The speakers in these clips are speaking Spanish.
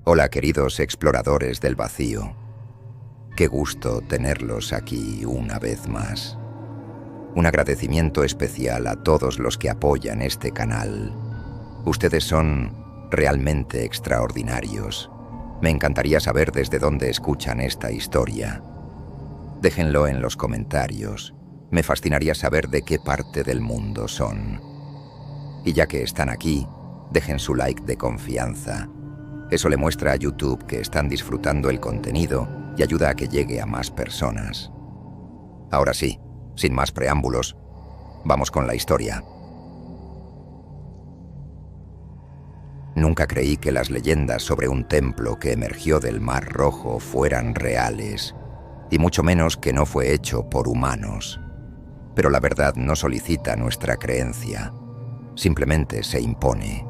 Hola, queridos exploradores del vacío. Qué gusto tenerlos aquí una vez más. Un agradecimiento especial a todos los que apoyan este canal. Ustedes son realmente extraordinarios. Me encantaría saber desde dónde escuchan esta historia. Déjenlo en los comentarios. Me fascinaría saber de qué parte del mundo son. Y ya que están aquí, dejen su like de confianza. Eso le muestra a YouTube que están disfrutando el contenido y ayuda a que llegue a más personas. Ahora sí, sin más preámbulos, vamos con la historia. Nunca creí que las leyendas sobre un templo que emergió del Mar Rojo fueran reales, y mucho menos que no fue hecho por humanos. Pero la verdad no solicita nuestra creencia, simplemente se impone.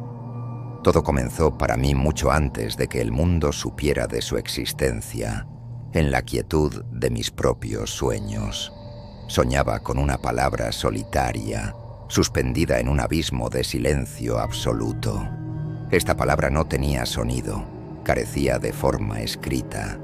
Todo comenzó para mí mucho antes de que el mundo supiera de su existencia, en la quietud de mis propios sueños. Soñaba con una palabra solitaria, suspendida en un abismo de silencio absoluto. Esta palabra no tenía sonido, carecía de forma escrita.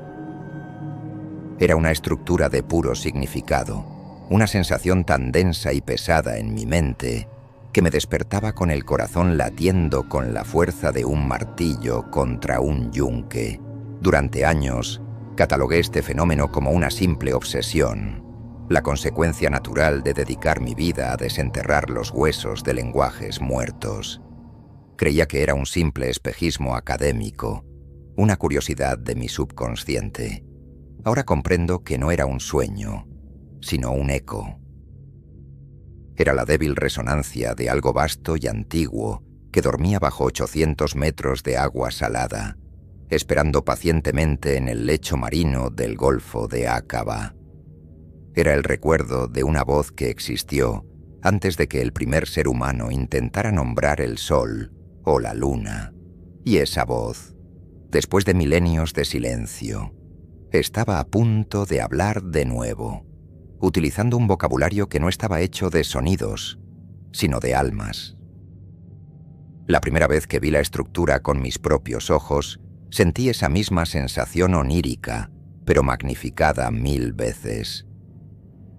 Era una estructura de puro significado, una sensación tan densa y pesada en mi mente que me despertaba con el corazón latiendo con la fuerza de un martillo contra un yunque. Durante años, catalogué este fenómeno como una simple obsesión, la consecuencia natural de dedicar mi vida a desenterrar los huesos de lenguajes muertos. Creía que era un simple espejismo académico, una curiosidad de mi subconsciente. Ahora comprendo que no era un sueño, sino un eco. Era la débil resonancia de algo vasto y antiguo que dormía bajo 800 metros de agua salada, esperando pacientemente en el lecho marino del Golfo de Aqaba. Era el recuerdo de una voz que existió antes de que el primer ser humano intentara nombrar el sol o la luna. Y esa voz, después de milenios de silencio, estaba a punto de hablar de nuevo, utilizando un vocabulario que no estaba hecho de sonidos, sino de almas. La primera vez que vi la estructura con mis propios ojos, sentí esa misma sensación onírica, pero magnificada 1000 veces.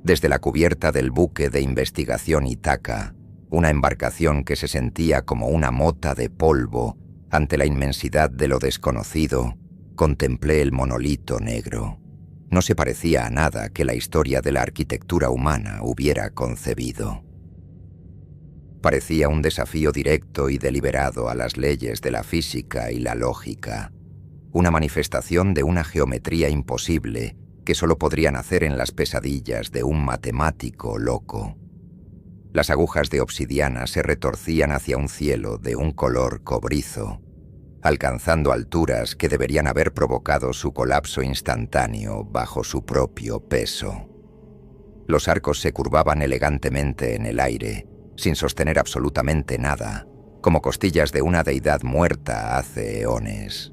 Desde la cubierta del buque de investigación Ítaca, una embarcación que se sentía como una mota de polvo ante la inmensidad de lo desconocido, contemplé el monolito negro. No se parecía a nada que la historia de la arquitectura humana hubiera concebido. Parecía un desafío directo y deliberado a las leyes de la física y la lógica, una manifestación de una geometría imposible que solo podría nacer en las pesadillas de un matemático loco. Las agujas de obsidiana se retorcían hacia un cielo de un color cobrizo, alcanzando alturas que deberían haber provocado su colapso instantáneo bajo su propio peso. Los arcos se curvaban elegantemente en el aire, sin sostener absolutamente nada, como costillas de una deidad muerta hace eones.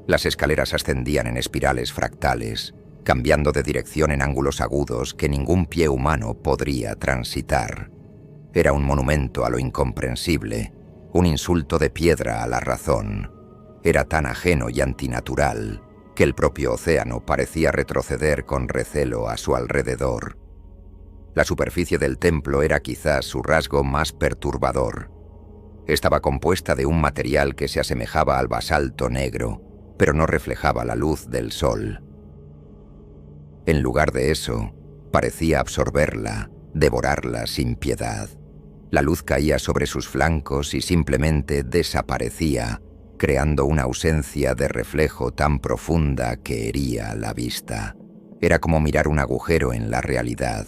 Las escaleras ascendían en espirales fractales, cambiando de dirección en ángulos agudos que ningún pie humano podría transitar. Era un monumento a lo incomprensible, un insulto de piedra a la razón. Era tan ajeno y antinatural que el propio océano parecía retroceder con recelo a su alrededor. La superficie del templo era quizás su rasgo más perturbador. Estaba compuesta de un material que se asemejaba al basalto negro, pero no reflejaba la luz del sol. En lugar de eso, parecía absorberla, devorarla sin piedad. La luz caía sobre sus flancos y simplemente desaparecía, creando una ausencia de reflejo tan profunda que hería la vista. Era como mirar un agujero en la realidad,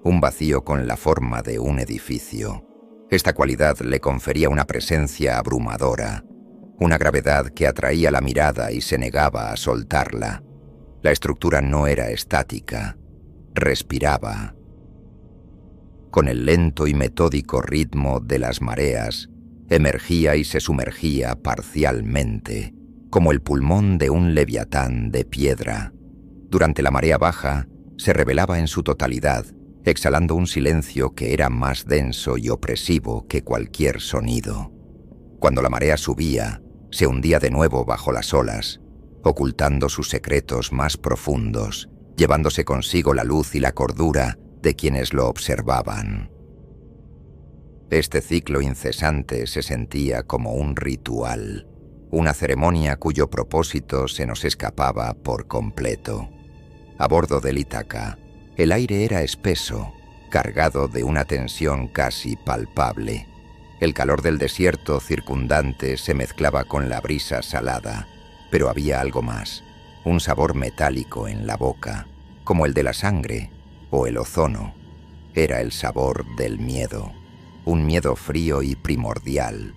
un vacío con la forma de un edificio. Esta cualidad le confería una presencia abrumadora, una gravedad que atraía la mirada y se negaba a soltarla. La estructura no era estática, respiraba. Con el lento y metódico ritmo de las mareas, emergía y se sumergía parcialmente, como el pulmón de un leviatán de piedra. Durante la marea baja, se revelaba en su totalidad, exhalando un silencio que era más denso y opresivo que cualquier sonido. Cuando la marea subía, se hundía de nuevo bajo las olas, ocultando sus secretos más profundos, llevándose consigo la luz y la cordura de quienes lo observaban. Este ciclo incesante se sentía como un ritual, una ceremonia cuyo propósito se nos escapaba por completo. A bordo del Ítaca, el aire era espeso, cargado de una tensión casi palpable. El calor del desierto circundante se mezclaba con la brisa salada, pero había algo más, un sabor metálico en la boca, como el de la sangre o el ozono. Era el sabor del miedo, un miedo frío y primordial.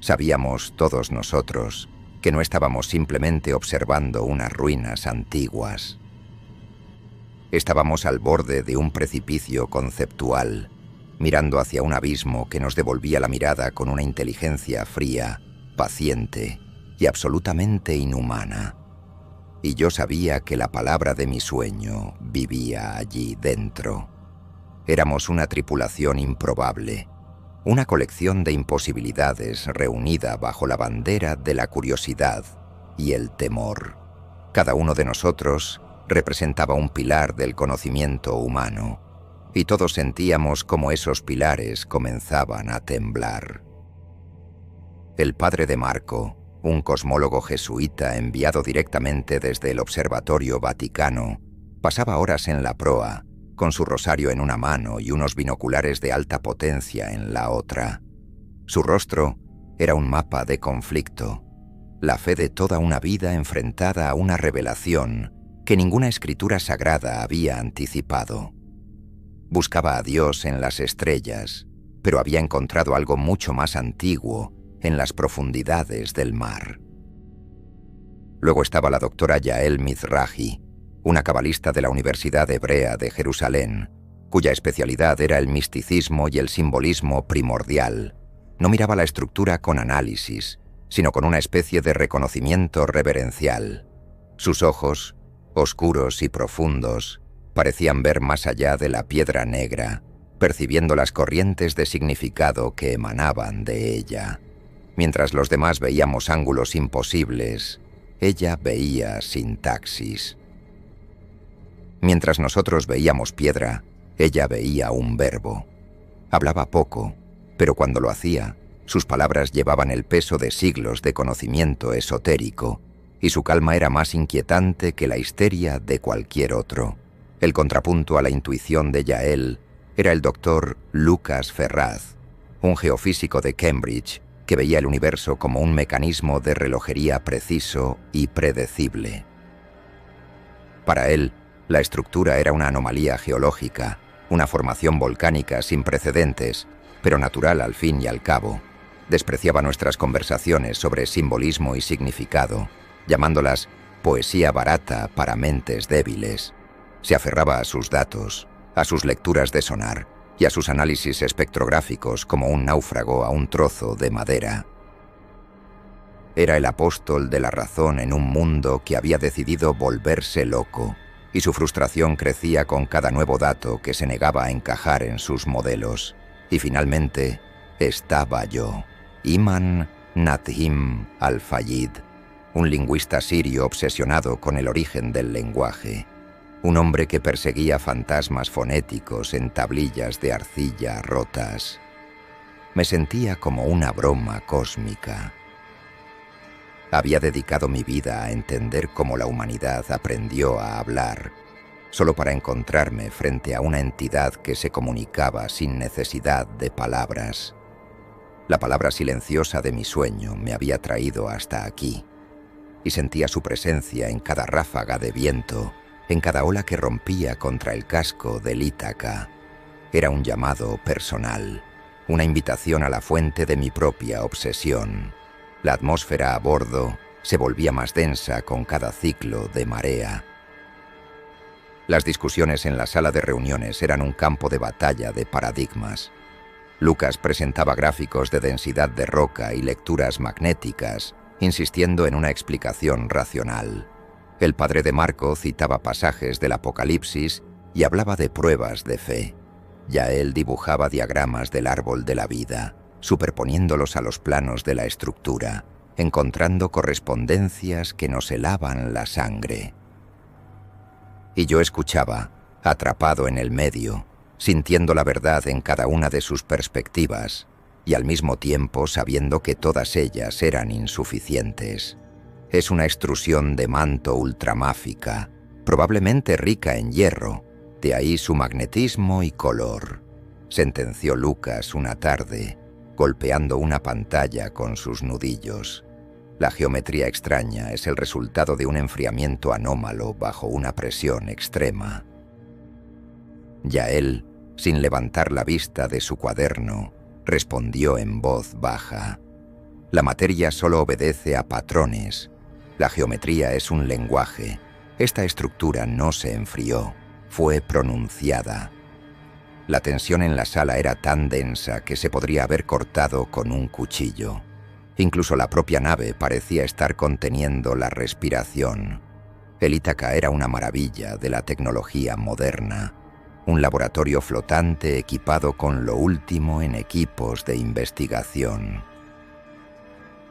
Sabíamos todos nosotros que no estábamos simplemente observando unas ruinas antiguas. Estábamos al borde de un precipicio conceptual, mirando hacia un abismo que nos devolvía la mirada con una inteligencia fría, paciente y absolutamente inhumana. Y yo sabía que la palabra de mi sueño vivía allí dentro. Éramos una tripulación improbable, una colección de imposibilidades reunida bajo la bandera de la curiosidad y el temor. Cada uno de nosotros representaba un pilar del conocimiento humano, y todos sentíamos cómo esos pilares comenzaban a temblar. El padre de Marco, un cosmólogo jesuita enviado directamente desde el Observatorio Vaticano, pasaba horas en la proa, con su rosario en una mano y unos binoculares de alta potencia en la otra. Su rostro era un mapa de conflicto, la fe de toda una vida enfrentada a una revelación que ninguna escritura sagrada había anticipado. Buscaba a Dios en las estrellas, pero había encontrado algo mucho más antiguo en las profundidades del mar. Luego estaba la doctora Yael Mizrahi, una cabalista de la Universidad Hebrea de Jerusalén, cuya especialidad era el misticismo y el simbolismo primordial. No miraba la estructura con análisis, sino con una especie de reconocimiento reverencial. Sus ojos, oscuros y profundos, parecían ver más allá de la piedra negra, percibiendo las corrientes de significado que emanaban de ella. Mientras los demás veíamos ángulos imposibles, ella veía sintaxis. Mientras nosotros veíamos piedra, ella veía un verbo. Hablaba poco, pero cuando lo hacía, sus palabras llevaban el peso de siglos de conocimiento esotérico, y su calma era más inquietante que la histeria de cualquier otro. El contrapunto a la intuición de Yael era el doctor Lucas Ferraz, un geofísico de Cambridge que veía el universo como un mecanismo de relojería preciso y predecible. Para él, la estructura era una anomalía geológica, una formación volcánica sin precedentes, pero natural al fin y al cabo. Despreciaba nuestras conversaciones sobre simbolismo y significado, llamándolas poesía barata para mentes débiles. Se aferraba a sus datos, a sus lecturas de sonar y a sus análisis espectrográficos como un náufrago a un trozo de madera. Era el apóstol de la razón en un mundo que había decidido volverse loco, y su frustración crecía con cada nuevo dato que se negaba a encajar en sus modelos. Y finalmente estaba yo, Iman Nathim al-Fayid, un lingüista sirio obsesionado con el origen del lenguaje, un hombre que perseguía fantasmas fonéticos en tablillas de arcilla rotas. Me sentía como una broma cósmica. Había dedicado mi vida a entender cómo la humanidad aprendió a hablar, solo para encontrarme frente a una entidad que se comunicaba sin necesidad de palabras. La palabra silenciosa de mi sueño me había traído hasta aquí, y sentía su presencia en cada ráfaga de viento, en cada ola que rompía contra el casco del Ítaca. Era un llamado personal, una invitación a la fuente de mi propia obsesión. La atmósfera a bordo se volvía más densa con cada ciclo de marea. Las discusiones en la sala de reuniones eran un campo de batalla de paradigmas. Lucas presentaba gráficos de densidad de roca y lecturas magnéticas, insistiendo en una explicación racional. El padre de Marco citaba pasajes del Apocalipsis y hablaba de pruebas de fe. Yael dibujaba diagramas del árbol de la vida, superponiéndolos a los planos de la estructura, encontrando correspondencias que nos helaban la sangre. Y yo escuchaba, atrapado en el medio, sintiendo la verdad en cada una de sus perspectivas, y al mismo tiempo sabiendo que todas ellas eran insuficientes. Es una extrusión de manto ultramáfica, probablemente rica en hierro, de ahí su magnetismo y color, sentenció Lucas una tarde, golpeando una pantalla con sus nudillos. La geometría extraña es el resultado de un enfriamiento anómalo bajo una presión extrema. Yael, sin levantar la vista de su cuaderno, respondió en voz baja. La materia solo obedece a patrones. La geometría es un lenguaje. Esta estructura no se enfrió, fue pronunciada. La tensión en la sala era tan densa que se podría haber cortado con un cuchillo. Incluso la propia nave parecía estar conteniendo la respiración. El Ítaca era una maravilla de la tecnología moderna, un laboratorio flotante equipado con lo último en equipos de investigación.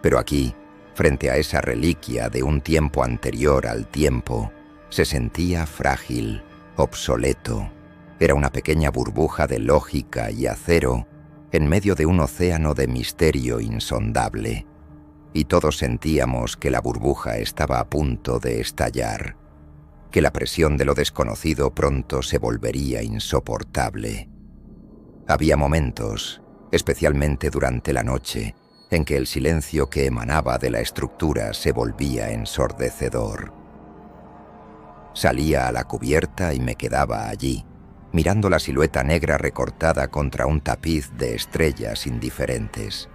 Pero aquí, frente a esa reliquia de un tiempo anterior al tiempo, se sentía frágil, obsoleto. Era una pequeña burbuja de lógica y acero en medio de un océano de misterio insondable. Y todos sentíamos que la burbuja estaba a punto de estallar, que la presión de lo desconocido pronto se volvería insoportable. Había momentos, especialmente durante la noche, en que el silencio que emanaba de la estructura se volvía ensordecedor. Salía a la cubierta y me quedaba allí, mirando la silueta negra recortada contra un tapiz de estrellas indiferentes.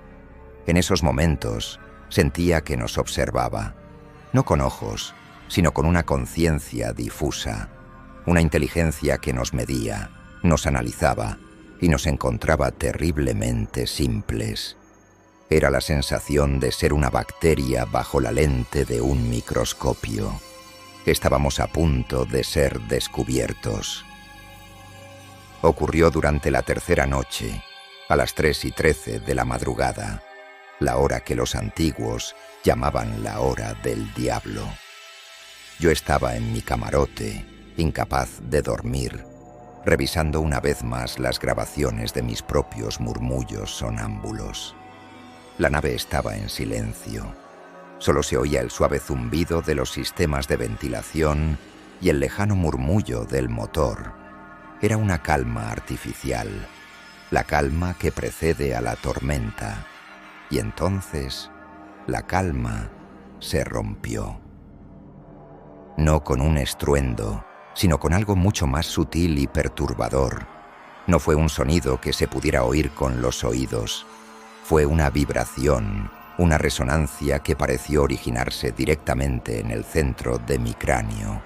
En esos momentos sentía que nos observaba, no con ojos, sino con una conciencia difusa, una inteligencia que nos medía, nos analizaba y nos encontraba terriblemente simples. Era la sensación de ser una bacteria bajo la lente de un microscopio. Estábamos a punto de ser descubiertos. Ocurrió durante la tercera noche, a las 3:13 de la madrugada, la hora que los antiguos llamaban la hora del diablo. Yo estaba en mi camarote, incapaz de dormir, revisando una vez más las grabaciones de mis propios murmullos sonámbulos. La nave estaba en silencio. Solo se oía el suave zumbido de los sistemas de ventilación y el lejano murmullo del motor. Era una calma artificial, la calma que precede a la tormenta. Y entonces, la calma se rompió. No con un estruendo, sino con algo mucho más sutil y perturbador. No fue un sonido que se pudiera oír con los oídos. Fue una vibración, una resonancia que pareció originarse directamente en el centro de mi cráneo.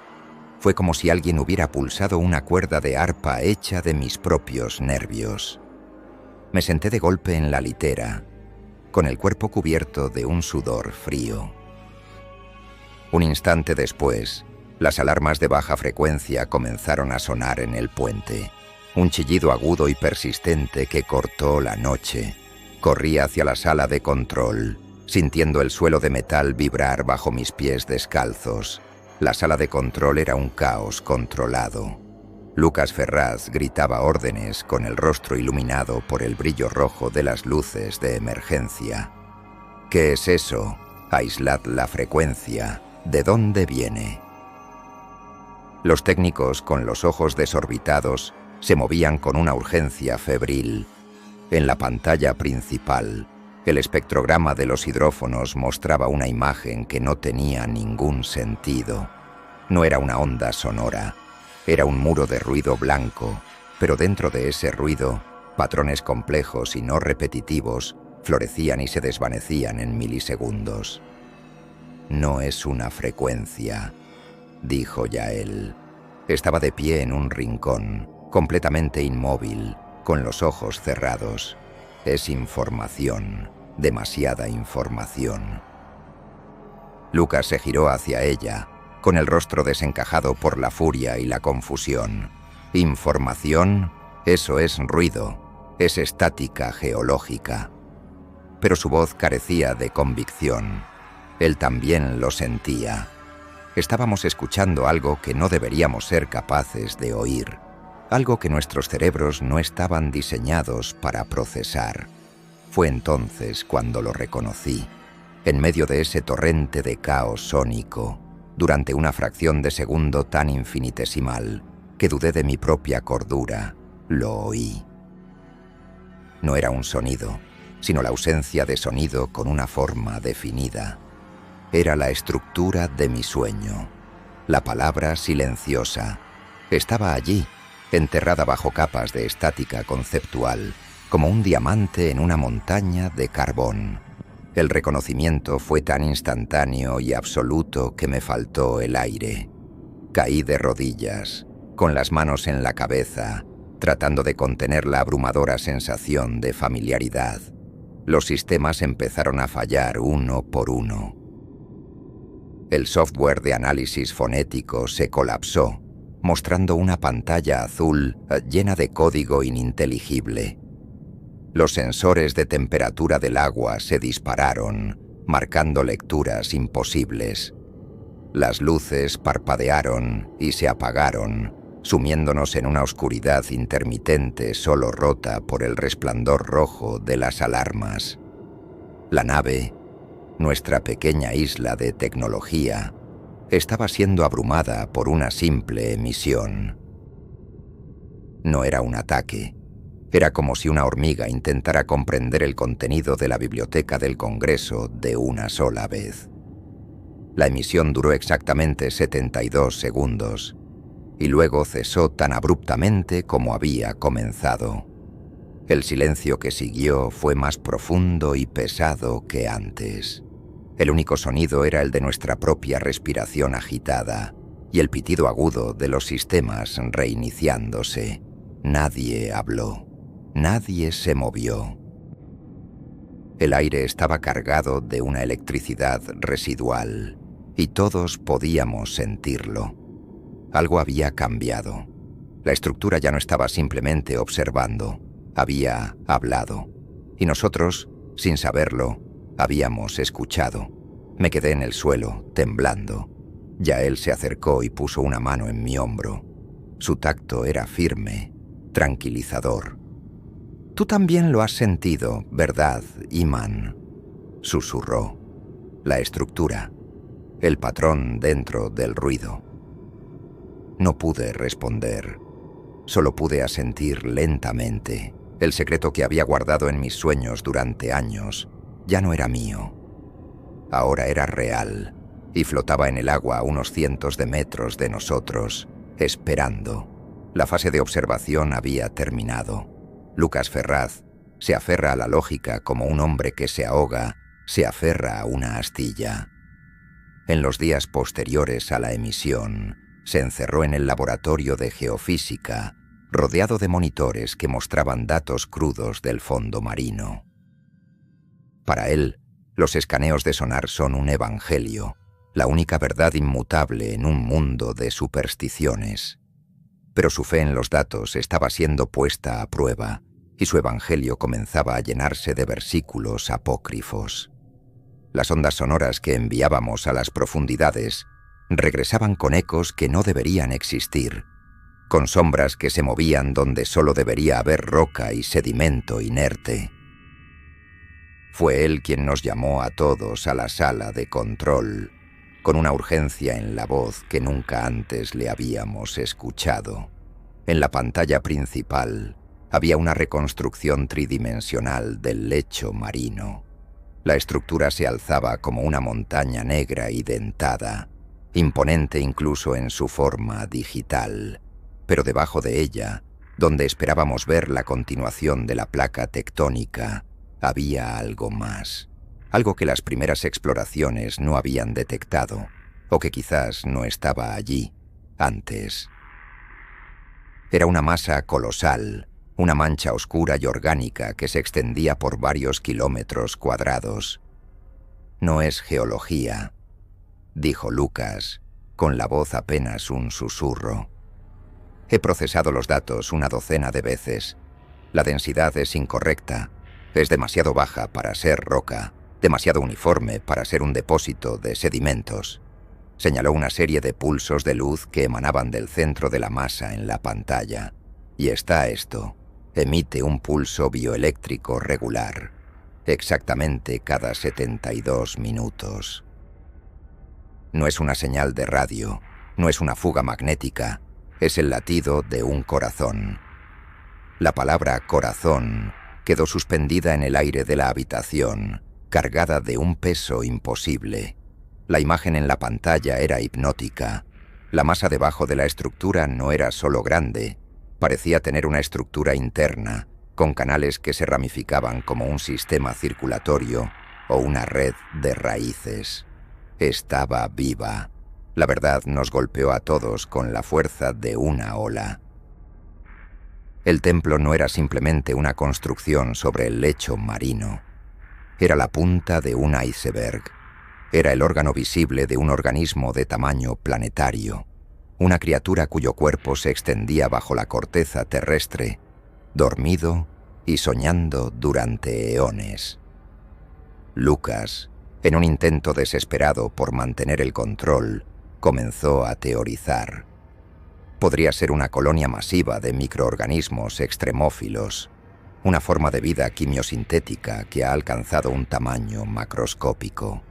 Fue como si alguien hubiera pulsado una cuerda de arpa hecha de mis propios nervios. Me senté de golpe en la litera, con el cuerpo cubierto de un sudor frío. Un instante después, las alarmas de baja frecuencia comenzaron a sonar en el puente. Un chillido agudo y persistente que cortó la noche. Corrí hacia la sala de control, sintiendo el suelo de metal vibrar bajo mis pies descalzos. La sala de control era un caos controlado. Lucas Ferraz gritaba órdenes con el rostro iluminado por el brillo rojo de las luces de emergencia. ¿Qué es eso? Aislad la frecuencia. ¿De dónde viene? Los técnicos, con los ojos desorbitados, se movían con una urgencia febril. En la pantalla principal, el espectrograma de los hidrófonos mostraba una imagen que no tenía ningún sentido. No era una onda sonora, era un muro de ruido blanco, pero dentro de ese ruido, patrones complejos y no repetitivos florecían y se desvanecían en milisegundos. No es una frecuencia, dijo Yael. Estaba de pie en un rincón, completamente inmóvil, con los ojos cerrados. Es información, demasiada información. Lucas se giró hacia ella, con el rostro desencajado por la furia y la confusión. ¿Información? Eso es ruido, es estática geológica. Pero su voz carecía de convicción. Él también lo sentía. Estábamos escuchando algo que no deberíamos ser capaces de oír, algo que nuestros cerebros no estaban diseñados para procesar. Fue entonces cuando lo reconocí, en medio de ese torrente de caos sónico, durante una fracción de segundo tan infinitesimal que dudé de mi propia cordura. Lo oí. No era un sonido, sino la ausencia de sonido con una forma definida. Era la estructura de mi sueño. La palabra silenciosa estaba allí, enterrada bajo capas de estática conceptual, como un diamante en una montaña de carbón. El reconocimiento fue tan instantáneo y absoluto que me faltó el aire. Caí de rodillas, con las manos en la cabeza, tratando de contener la abrumadora sensación de familiaridad. Los sistemas empezaron a fallar uno por uno. El software de análisis fonético se colapsó, mostrando una pantalla azul llena de código ininteligible. Los sensores de temperatura del agua se dispararon, marcando lecturas imposibles. Las luces parpadearon y se apagaron, sumiéndonos en una oscuridad intermitente solo rota por el resplandor rojo de las alarmas. La nave, nuestra pequeña isla de tecnología, estaba siendo abrumada por una simple emisión. No era un ataque. Era como si una hormiga intentara comprender el contenido de la biblioteca del Congreso de una sola vez. La emisión duró exactamente 72 segundos, y luego cesó tan abruptamente como había comenzado. El silencio que siguió fue más profundo y pesado que antes. El único sonido era el de nuestra propia respiración agitada y el pitido agudo de los sistemas reiniciándose. Nadie habló. Nadie se movió. El aire estaba cargado de una electricidad residual, y todos podíamos sentirlo. Algo había cambiado. La estructura ya no estaba simplemente observando, había hablado. Y nosotros, sin saberlo, habíamos escuchado. Me quedé en el suelo, temblando. Yael se acercó y puso una mano en mi hombro. Su tacto era firme, tranquilizador. «Tú también lo has sentido, ¿verdad, Iman?», susurró. La estructura, el patrón dentro del ruido. No pude responder. Solo pude asentir lentamente. El secreto que había guardado en mis sueños durante años ya no era mío. Ahora era real y flotaba en el agua a unos cientos de metros de nosotros, esperando. La fase de observación había terminado. Lucas Ferraz se aferra a la lógica como un hombre que se ahoga se aferra a una astilla. En los días posteriores a la emisión, se encerró en el laboratorio de geofísica, rodeado de monitores que mostraban datos crudos del fondo marino. Para él, los escaneos de sonar son un evangelio, la única verdad inmutable en un mundo de supersticiones. Pero su fe en los datos estaba siendo puesta a prueba, y su evangelio comenzaba a llenarse de versículos apócrifos. Las ondas sonoras que enviábamos a las profundidades regresaban con ecos que no deberían existir, con sombras que se movían donde solo debería haber roca y sedimento inerte. Fue él quien nos llamó a todos a la sala de control, con una urgencia en la voz que nunca antes le habíamos escuchado. En la pantalla principal había una reconstrucción tridimensional del lecho marino. La estructura se alzaba como una montaña negra y dentada, imponente incluso en su forma digital, pero debajo de ella, donde esperábamos ver la continuación de la placa tectónica, había algo más, algo que las primeras exploraciones no habían detectado, o que quizás no estaba allí antes. Era una masa colosal, una mancha oscura y orgánica que se extendía por varios kilómetros cuadrados. «No es geología», dijo Lucas, con la voz apenas un susurro. «He procesado los datos una docena de veces. La densidad es incorrecta, es demasiado baja para ser roca. demasiado uniforme para ser un depósito de sedimentos. Señaló una serie de pulsos de luz que emanaban del centro de la masa en la pantalla. Y está esto. Emite un pulso bioeléctrico regular, exactamente cada 72 minutos. No es una señal de radio, no es una fuga magnética, es el latido de un corazón. La palabra corazón quedó suspendida en el aire de la habitación, cargada de un peso imposible. La imagen en la pantalla era hipnótica. La masa debajo de la estructura no era solo grande, parecía tener una estructura interna, con canales que se ramificaban como un sistema circulatorio o una red de raíces. Estaba viva. La verdad nos golpeó a todos con la fuerza de una ola. El templo no era simplemente una construcción sobre el lecho marino. Era la punta de un iceberg. Era el órgano visible de un organismo de tamaño planetario, una criatura cuyo cuerpo se extendía bajo la corteza terrestre, dormido y soñando durante eones. Lucas, en un intento desesperado por mantener el control, comenzó a teorizar. Podría ser una colonia masiva de microorganismos extremófilos, una forma de vida quimiosintética que ha alcanzado un tamaño macroscópico.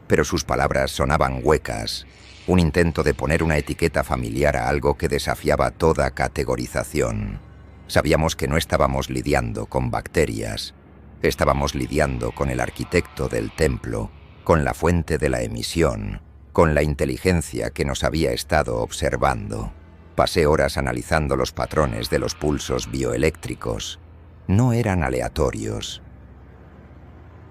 Pero sus palabras sonaban huecas, un intento de poner una etiqueta familiar a algo que desafiaba toda categorización. Sabíamos que no estábamos lidiando con bacterias, estábamos lidiando con el arquitecto del templo, con la fuente de la emisión, con la inteligencia que nos había estado observando. Pasé horas analizando los patrones de los pulsos bioeléctricos. No eran aleatorios.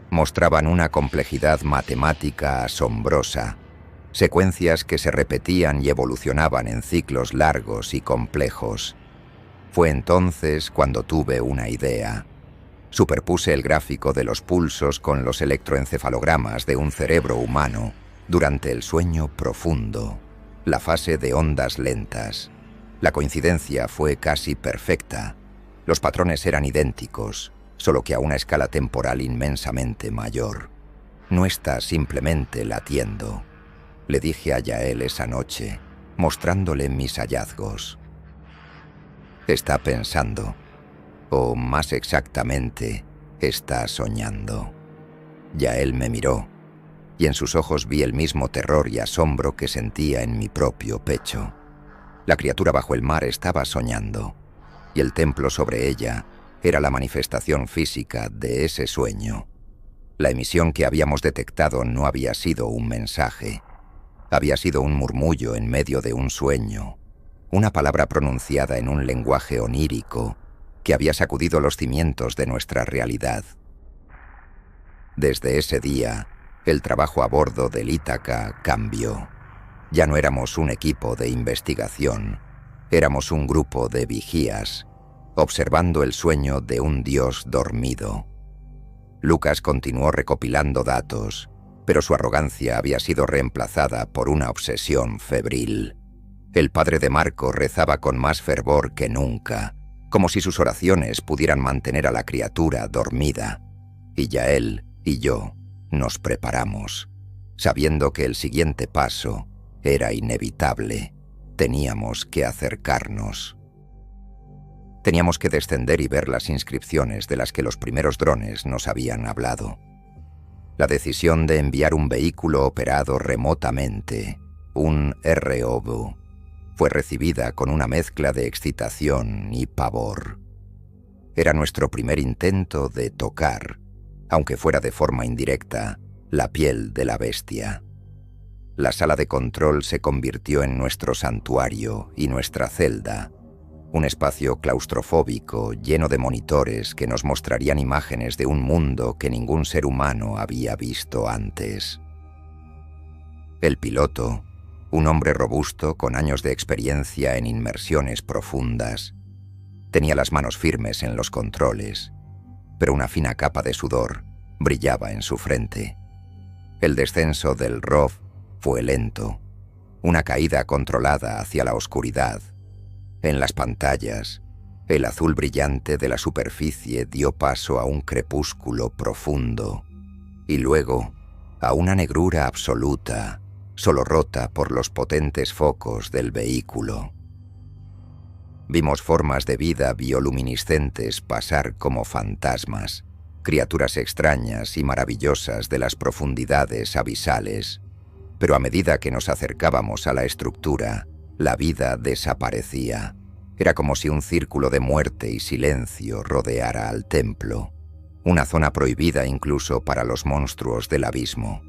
Mostraban una complejidad matemática asombrosa, secuencias que se repetían y evolucionaban en ciclos largos y complejos. Fue entonces cuando tuve una idea. Superpuse el gráfico de los pulsos con los electroencefalogramas de un cerebro humano durante el sueño profundo, la fase de ondas lentas. La coincidencia fue casi perfecta. Los patrones eran idénticos, solo que a una escala temporal inmensamente mayor. No está simplemente latiendo, le dije a Yael esa noche, mostrándole mis hallazgos. Está pensando, o más exactamente, está soñando. Yael me miró, y en sus ojos vi el mismo terror y asombro que sentía en mi propio pecho. La criatura bajo el mar estaba soñando, y el templo sobre ella era la manifestación física de ese sueño. La emisión que habíamos detectado no había sido un mensaje, había sido un murmullo en medio de un sueño, una palabra pronunciada en un lenguaje onírico que había sacudido los cimientos de nuestra realidad. Desde ese día, el trabajo a bordo del Ítaca cambió. Ya no éramos un equipo de investigación, éramos un grupo de vigías, observando el sueño de un dios dormido. Lucas continuó recopilando datos, pero su arrogancia había sido reemplazada por una obsesión febril. El padre de Marco rezaba con más fervor que nunca, como si sus oraciones pudieran mantener a la criatura dormida. Y Yael y yo nos preparamos, sabiendo que el siguiente paso era inevitable. Teníamos que acercarnos. Teníamos que descender y ver las inscripciones de las que los primeros drones nos habían hablado. La decisión de enviar un vehículo operado remotamente, un ROV, fue recibida con una mezcla de excitación y pavor. Era nuestro primer intento de tocar, aunque fuera de forma indirecta, la piel de la bestia. La sala de control se convirtió en nuestro santuario y nuestra celda, un espacio claustrofóbico lleno de monitores que nos mostrarían imágenes de un mundo que ningún ser humano había visto antes. El piloto, un hombre robusto con años de experiencia en inmersiones profundas, tenía las manos firmes en los controles, pero una fina capa de sudor brillaba en su frente. El descenso del ROV fue lento, una caída controlada hacia la oscuridad. En las pantallas, El azul brillante de la superficie dio paso a un crepúsculo profundo y luego a una negrura absoluta, solo rota por los potentes focos del vehículo. Vimos formas de vida bioluminiscentes pasar como fantasmas, criaturas extrañas y maravillosas de las profundidades abisales, pero a medida que nos acercábamos a la estructura, la vida desaparecía. Era como si un círculo de muerte y silencio rodeara al templo, una zona prohibida incluso para los monstruos del abismo.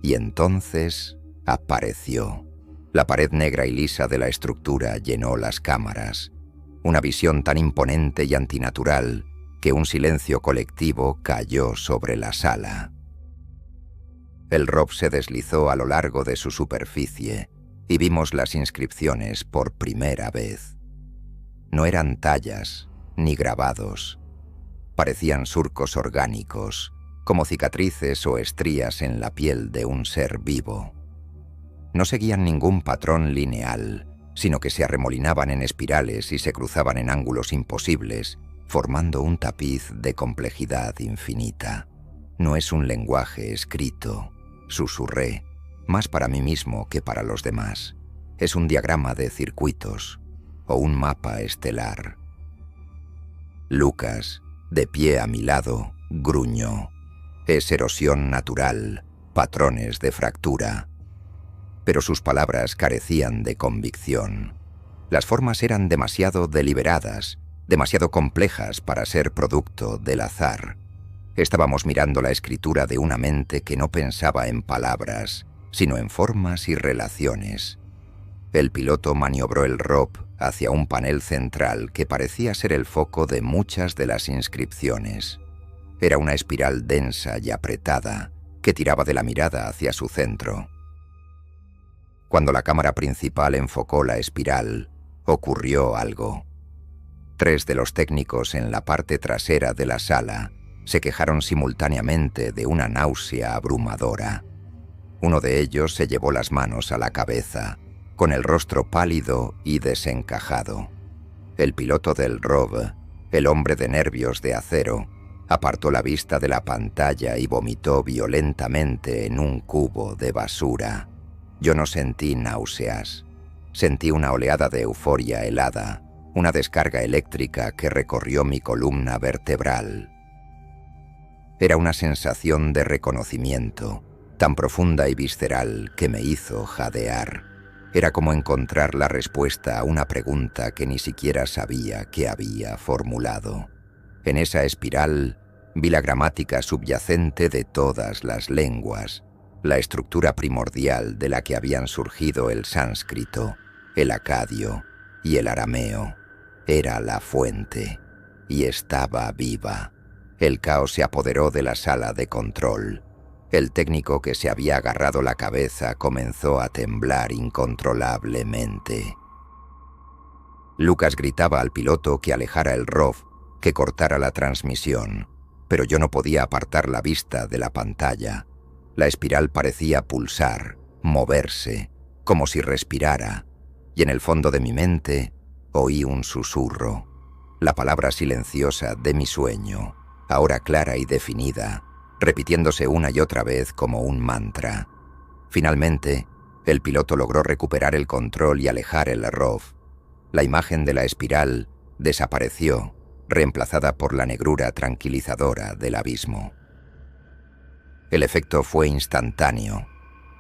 Y entonces apareció. La pared negra y lisa de la estructura llenó las cámaras, una visión tan imponente y antinatural que un silencio colectivo cayó sobre la sala. El ROV se deslizó a lo largo de su superficie y vimos las inscripciones por primera vez. No eran tallas ni grabados. Parecían surcos orgánicos, como cicatrices o estrías en la piel de un ser vivo. No seguían ningún patrón lineal, sino que se arremolinaban en espirales y se cruzaban en ángulos imposibles, formando un tapiz de complejidad infinita. No es un lenguaje escrito, susurré, más para mí mismo que para los demás. Es un diagrama de circuitos o un mapa estelar. Lucas, de pie a mi lado, gruñó. Es erosión natural, patrones de fractura. Pero sus palabras carecían de convicción. Las formas eran demasiado deliberadas, demasiado complejas para ser producto del azar. Estábamos mirando la escritura de una mente que no pensaba en palabras, sino en formas y relaciones. El piloto maniobró el ROV hacia un panel central que parecía ser el foco de muchas de las inscripciones. Era una espiral densa y apretada que tiraba de la mirada hacia su centro. Cuando la cámara principal enfocó la espiral, ocurrió algo. 3 de los técnicos en la parte trasera de la sala se quejaron simultáneamente de una náusea abrumadora. Uno de ellos se llevó las manos a la cabeza, con el rostro pálido y desencajado. El piloto del ROV, el hombre de nervios de acero, apartó la vista de la pantalla y vomitó violentamente en un cubo de basura. Yo no sentí náuseas. Sentí una oleada de euforia helada, una descarga eléctrica que recorrió mi columna vertebral. Era una sensación de reconocimiento, tan profunda y visceral que me hizo jadear. Era como encontrar la respuesta a una pregunta que ni siquiera sabía que había formulado. En esa espiral vi la gramática subyacente de todas las lenguas, la estructura primordial de la que habían surgido el sánscrito, el acadio y el arameo. Era la fuente, y estaba viva. El caos se apoderó de la sala de control. El técnico que se había agarrado la cabeza comenzó a temblar incontrolablemente. Lucas gritaba al piloto que alejara el ROV, que cortara la transmisión, pero yo no podía apartar la vista de la pantalla. La espiral parecía pulsar, moverse, como si respirara, y en el fondo de mi mente oí un susurro, la palabra silenciosa de mi sueño, ahora clara y definida, repitiéndose una y otra vez como un mantra. Finalmente, el piloto logró recuperar el control y alejar el ROV. La imagen de la espiral desapareció, reemplazada por la negrura tranquilizadora del abismo. El efecto fue instantáneo.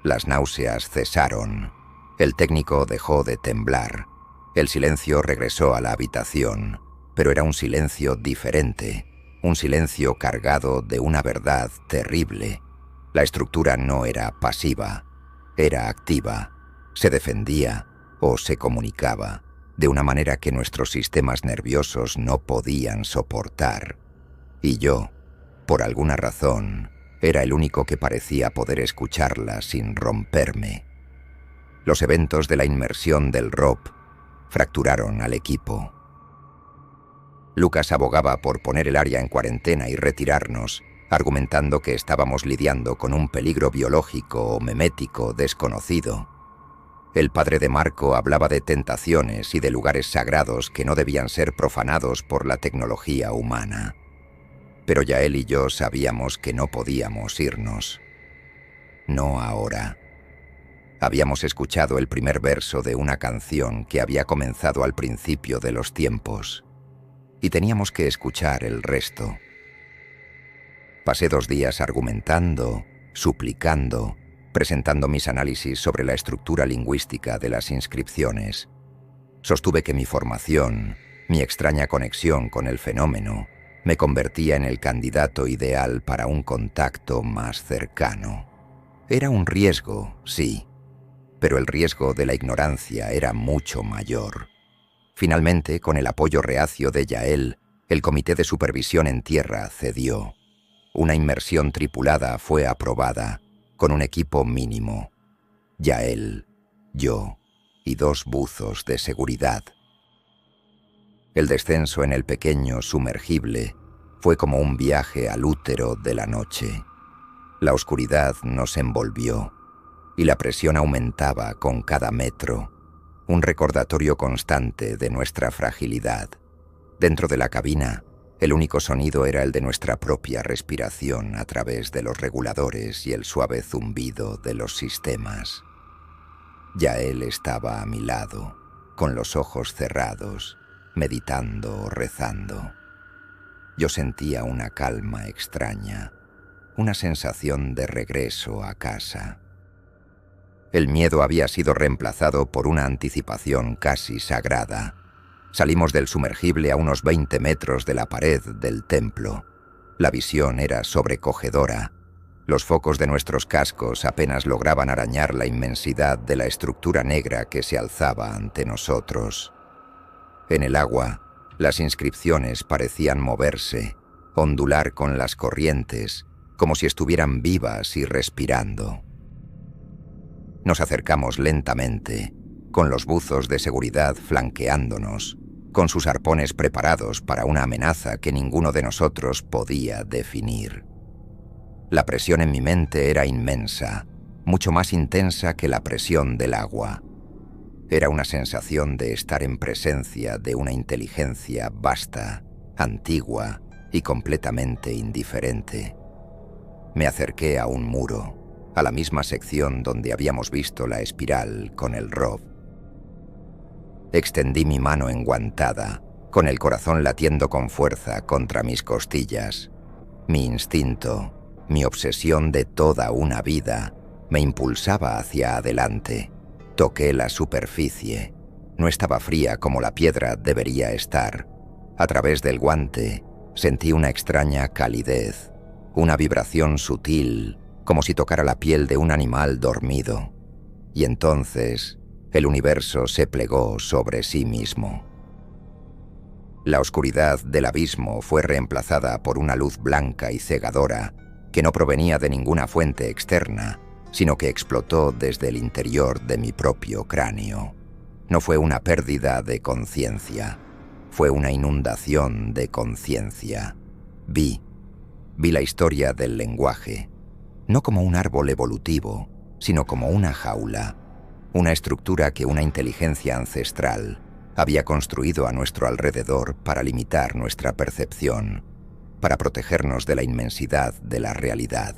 Las náuseas cesaron. El técnico dejó de temblar. El silencio regresó a la habitación, pero era un silencio diferente, un silencio cargado de una verdad terrible. La estructura no era pasiva, era activa, se defendía o se comunicaba de una manera que nuestros sistemas nerviosos no podían soportar. Y yo, por alguna razón, era el único que parecía poder escucharla sin romperme. Los eventos de la inmersión del ROV fracturaron al equipo. Lucas abogaba por poner el área en cuarentena y retirarnos, argumentando que estábamos lidiando con un peligro biológico o memético desconocido. El padre de Marco hablaba de tentaciones y de lugares sagrados que no debían ser profanados por la tecnología humana. Pero Yael y yo sabíamos que no podíamos irnos. No ahora. Habíamos escuchado el primer verso de una canción que había comenzado al principio de los tiempos, y teníamos que escuchar el resto. Pasé 2 días argumentando, suplicando, presentando mis análisis sobre la estructura lingüística de las inscripciones. Sostuve que mi formación, mi extraña conexión con el fenómeno, me convertía en el candidato ideal para un contacto más cercano. Era un riesgo, sí, pero el riesgo de la ignorancia era mucho mayor. Finalmente, con el apoyo reacio de Yael, el comité de supervisión en tierra cedió. Una inmersión tripulada fue aprobada, con un equipo mínimo. Yael, yo y 2 buzos de seguridad. El descenso en el pequeño sumergible fue como un viaje al útero de la noche. La oscuridad nos envolvió y la presión aumentaba con cada metro, un recordatorio constante de nuestra fragilidad. Dentro de la cabina, el único sonido era el de nuestra propia respiración a través de los reguladores y el suave zumbido de los sistemas. Yael estaba a mi lado, con los ojos cerrados, meditando o rezando. Yo sentía una calma extraña, una sensación de regreso a casa. El miedo había sido reemplazado por una anticipación casi sagrada. Salimos del sumergible a unos 20 metros de la pared del templo. La visión era sobrecogedora. Los focos de nuestros cascos apenas lograban arañar la inmensidad de la estructura negra que se alzaba ante nosotros. En el agua, las inscripciones parecían moverse, ondular con las corrientes, como si estuvieran vivas y respirando. Nos acercamos lentamente, con los buzos de seguridad flanqueándonos, con sus arpones preparados para una amenaza que ninguno de nosotros podía definir. La presión en mi mente era inmensa, mucho más intensa que la presión del agua. Era una sensación de estar en presencia de una inteligencia vasta, antigua y completamente indiferente. Me acerqué a un muro, a la misma sección donde habíamos visto la espiral con el Rob. Extendí mi mano enguantada, con el corazón latiendo con fuerza contra mis costillas. Mi instinto, mi obsesión de toda una vida, me impulsaba hacia adelante. Toqué la superficie. No estaba fría como la piedra debería estar. A través del guante, sentí una extraña calidez, una vibración sutil, como si tocara la piel de un animal dormido. Y entonces, el universo se plegó sobre sí mismo. La oscuridad del abismo fue reemplazada por una luz blanca y cegadora que no provenía de ninguna fuente externa, sino que explotó desde el interior de mi propio cráneo. No fue una pérdida de conciencia, fue una inundación de conciencia. Vi la historia del lenguaje, no como un árbol evolutivo, sino como una jaula, una estructura que una inteligencia ancestral había construido a nuestro alrededor para limitar nuestra percepción, para protegernos de la inmensidad de la realidad.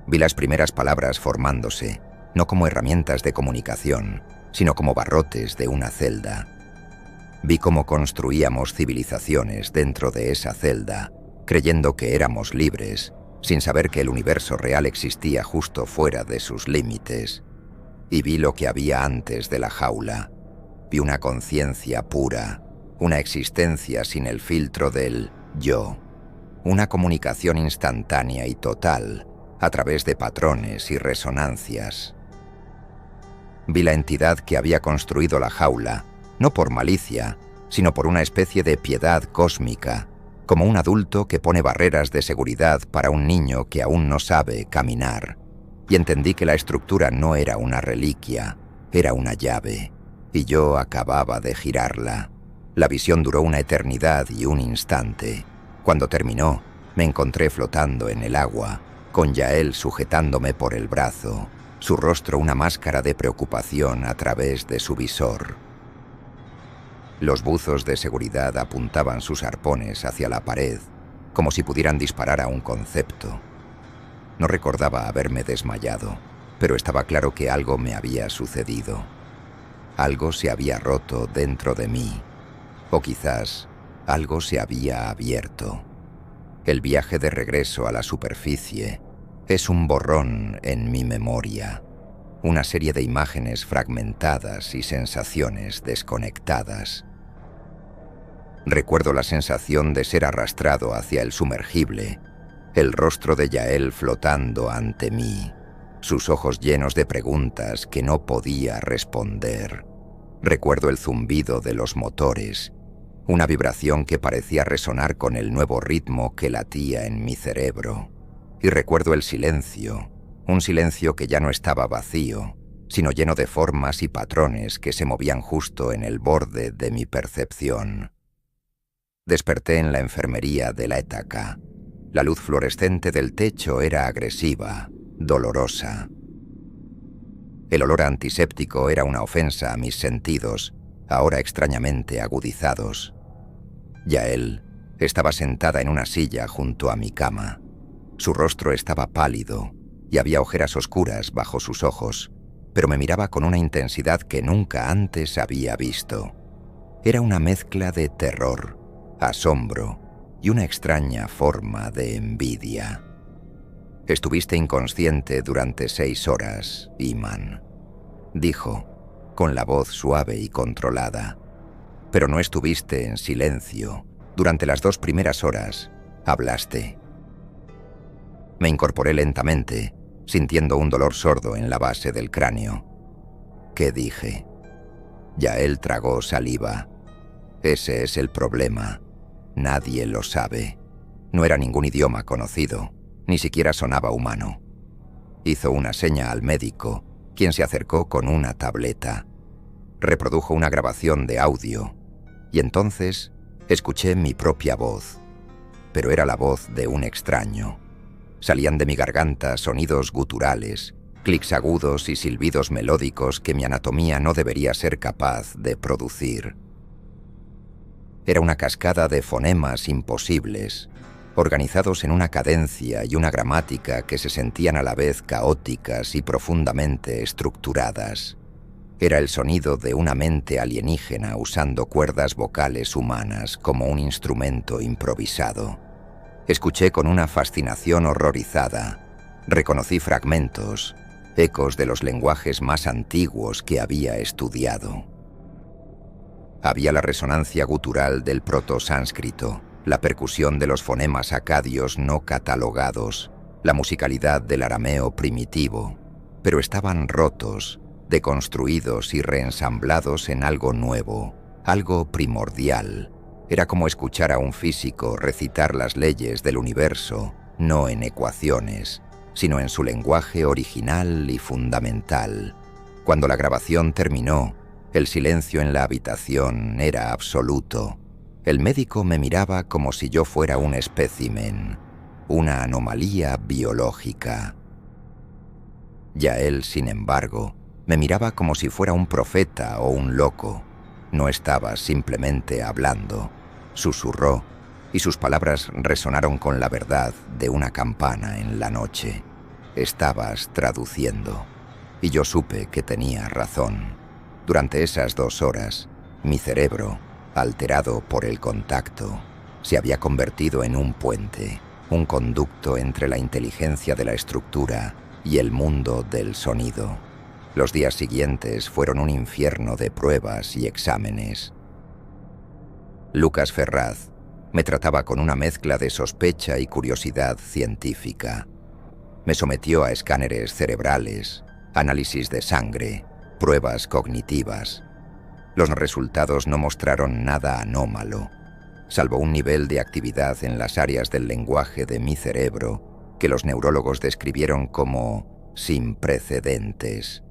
Vi las primeras palabras formándose, no como herramientas de comunicación, sino como barrotes de una celda. Vi cómo construíamos civilizaciones dentro de esa celda, creyendo que éramos libres, sin saber que el universo real existía justo fuera de sus límites. Y vi lo que había antes de la jaula. Vi una conciencia pura, una existencia sin el filtro del yo, una comunicación instantánea y total a través de patrones y resonancias. Vi la entidad que había construido la jaula, no por malicia, sino por una especie de piedad cósmica, como un adulto que pone barreras de seguridad para un niño que aún no sabe caminar. Y entendí que la estructura no era una reliquia, era una llave, y yo acababa de girarla. La visión duró una eternidad y un instante. Cuando terminó, me encontré flotando en el agua, con Yael sujetándome por el brazo, su rostro una máscara de preocupación a través de su visor. Los buzos de seguridad apuntaban sus arpones hacia la pared, como si pudieran disparar a un concepto. No recordaba haberme desmayado, pero estaba claro que algo me había sucedido. Algo se había roto dentro de mí, o quizás algo se había abierto. El viaje de regreso a la superficie es un borrón en mi memoria, una serie de imágenes fragmentadas y sensaciones desconectadas. Recuerdo la sensación de ser arrastrado hacia el sumergible, el rostro de Yael flotando ante mí, sus ojos llenos de preguntas que no podía responder. Recuerdo el zumbido de los motores, una vibración que parecía resonar con el nuevo ritmo que latía en mi cerebro. Y recuerdo el silencio, un silencio que ya no estaba vacío, sino lleno de formas y patrones que se movían justo en el borde de mi percepción. Desperté en la enfermería de la Étaca. La luz fluorescente del techo era agresiva, dolorosa. El olor antiséptico era una ofensa a mis sentidos, ahora extrañamente agudizados. Yael estaba sentada en una silla junto a mi cama. Su rostro estaba pálido y había ojeras oscuras bajo sus ojos, pero me miraba con una intensidad que nunca antes había visto. Era una mezcla de terror, asombro y una extraña forma de envidia. «Estuviste inconsciente durante 6 horas, Iman», dijo, con la voz suave y controlada. «Pero no estuviste en silencio. Durante las 2 primeras horas, hablaste». Me incorporé lentamente, sintiendo un dolor sordo en la base del cráneo. ¿Qué dije? Yael tragó saliva. Ese es el problema. Nadie lo sabe. No era ningún idioma conocido, ni siquiera sonaba humano. Hizo una seña al médico, quien se acercó con una tableta. Reprodujo una grabación de audio, y entonces escuché mi propia voz. Pero era la voz de un extraño. Salían de mi garganta sonidos guturales, clics agudos y silbidos melódicos que mi anatomía no debería ser capaz de producir. Era una cascada de fonemas imposibles, organizados en una cadencia y una gramática que se sentían a la vez caóticas y profundamente estructuradas. Era el sonido de una mente alienígena usando cuerdas vocales humanas como un instrumento improvisado. Escuché con una fascinación horrorizada. Reconocí fragmentos, ecos de los lenguajes más antiguos que había estudiado. Había la resonancia gutural del proto-sánscrito, la percusión de los fonemas acadios no catalogados, la musicalidad del arameo primitivo, pero estaban rotos, deconstruidos y reensamblados en algo nuevo, algo primordial. Era como escuchar a un físico recitar las leyes del universo, no en ecuaciones, sino en su lenguaje original y fundamental. Cuando la grabación terminó, el silencio en la habitación era absoluto. El médico me miraba como si yo fuera un espécimen, una anomalía biológica. Yael, sin embargo, me miraba como si fuera un profeta o un loco. No estaba simplemente hablando. Susurró, y sus palabras resonaron con la verdad de una campana en la noche. Estabas traduciendo, y yo supe que tenía razón. Durante esas 2 horas, mi cerebro, alterado por el contacto, se había convertido en un puente, un conducto entre la inteligencia de la estructura y el mundo del sonido. Los días siguientes fueron un infierno de pruebas y exámenes. Lucas Ferraz me trataba con una mezcla de sospecha y curiosidad científica. Me sometió a escáneres cerebrales, análisis de sangre, pruebas cognitivas. Los resultados no mostraron nada anómalo, salvo un nivel de actividad en las áreas del lenguaje de mi cerebro que los neurólogos describieron como sin precedentes.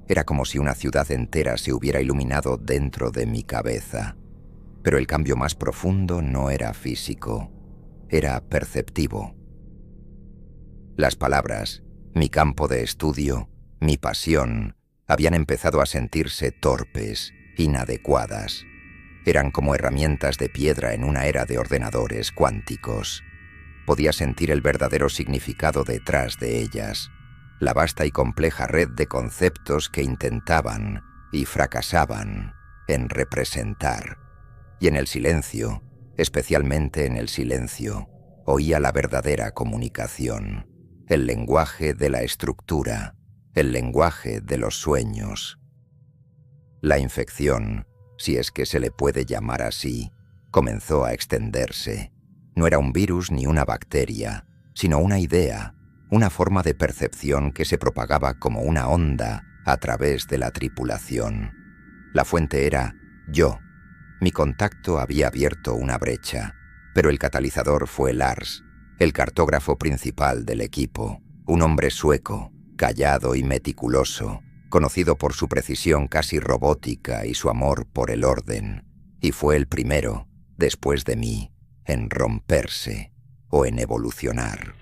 Era como si una ciudad entera se hubiera iluminado dentro de mi cabeza. Pero el cambio más profundo no era físico, era perceptivo. Las palabras, mi campo de estudio, mi pasión, habían empezado a sentirse torpes, inadecuadas. Eran como herramientas de piedra en una era de ordenadores cuánticos. Podía sentir el verdadero significado detrás de ellas, la vasta y compleja red de conceptos que intentaban y fracasaban en representar. Y en el silencio, especialmente en el silencio, oía la verdadera comunicación, el lenguaje de la estructura, el lenguaje de los sueños. La infección, si es que se le puede llamar así, comenzó a extenderse. No era un virus ni una bacteria, sino una idea, una forma de percepción que se propagaba como una onda a través de la tripulación. La fuente era yo. Mi contacto había abierto una brecha, pero el catalizador fue Lars, el cartógrafo principal del equipo, un hombre sueco, callado y meticuloso, conocido por su precisión casi robótica y su amor por el orden, y fue el primero, después de mí, en romperse o en evolucionar.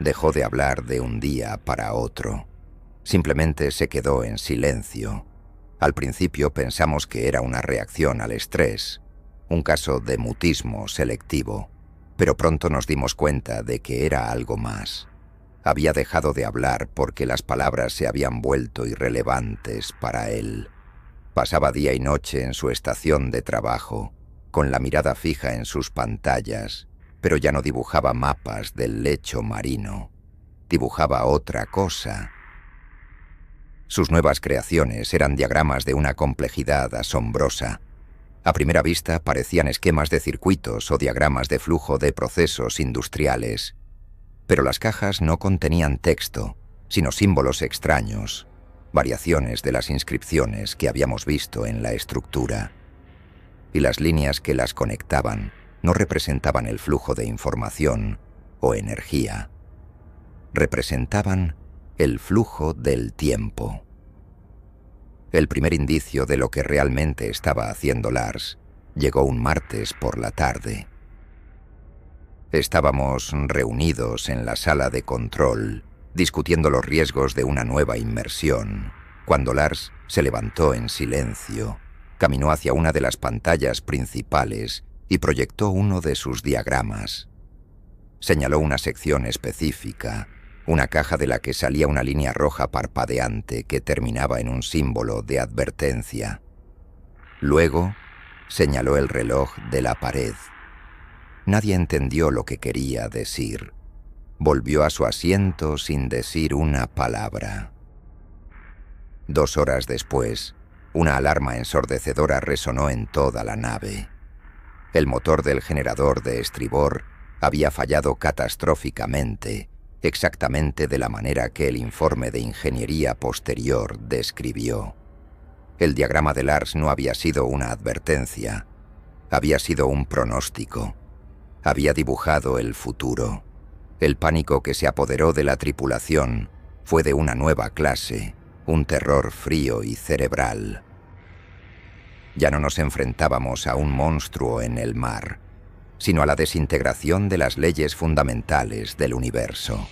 Dejó de hablar de un día para otro. Simplemente se quedó en silencio. Al principio pensamos que era una reacción al estrés, un caso de mutismo selectivo, pero pronto nos dimos cuenta de que era algo más. Había dejado de hablar porque las palabras se habían vuelto irrelevantes para él. Pasaba día y noche en su estación de trabajo, con la mirada fija en sus pantallas, pero ya no dibujaba mapas del lecho marino. Dibujaba otra cosa. Sus nuevas creaciones eran diagramas de una complejidad asombrosa. A primera vista parecían esquemas de circuitos o diagramas de flujo de procesos industriales. Pero las cajas no contenían texto, sino símbolos extraños, variaciones de las inscripciones que habíamos visto en la estructura. Y las líneas que las conectaban no representaban el flujo de información o energía. Representaban el flujo del tiempo. El primer indicio de lo que realmente estaba haciendo Lars llegó un martes por la tarde. Estábamos reunidos en la sala de control, discutiendo los riesgos de una nueva inmersión, cuando Lars se levantó en silencio, caminó hacia una de las pantallas principales y proyectó uno de sus diagramas. Señaló una sección específica, una caja de la que salía una línea roja parpadeante que terminaba en un símbolo de advertencia. Luego, señaló el reloj de la pared. Nadie entendió lo que quería decir. Volvió a su asiento sin decir una palabra. 2 horas después, una alarma ensordecedora resonó en toda la nave. El motor del generador de estribor había fallado catastróficamente, exactamente de la manera que el informe de ingeniería posterior describió. El diagrama de Lars no había sido una advertencia, había sido un pronóstico. Había dibujado el futuro. El pánico que se apoderó de la tripulación fue de una nueva clase, un terror frío y cerebral. Ya no nos enfrentábamos a un monstruo en el mar, sino a la desintegración de las leyes fundamentales del universo.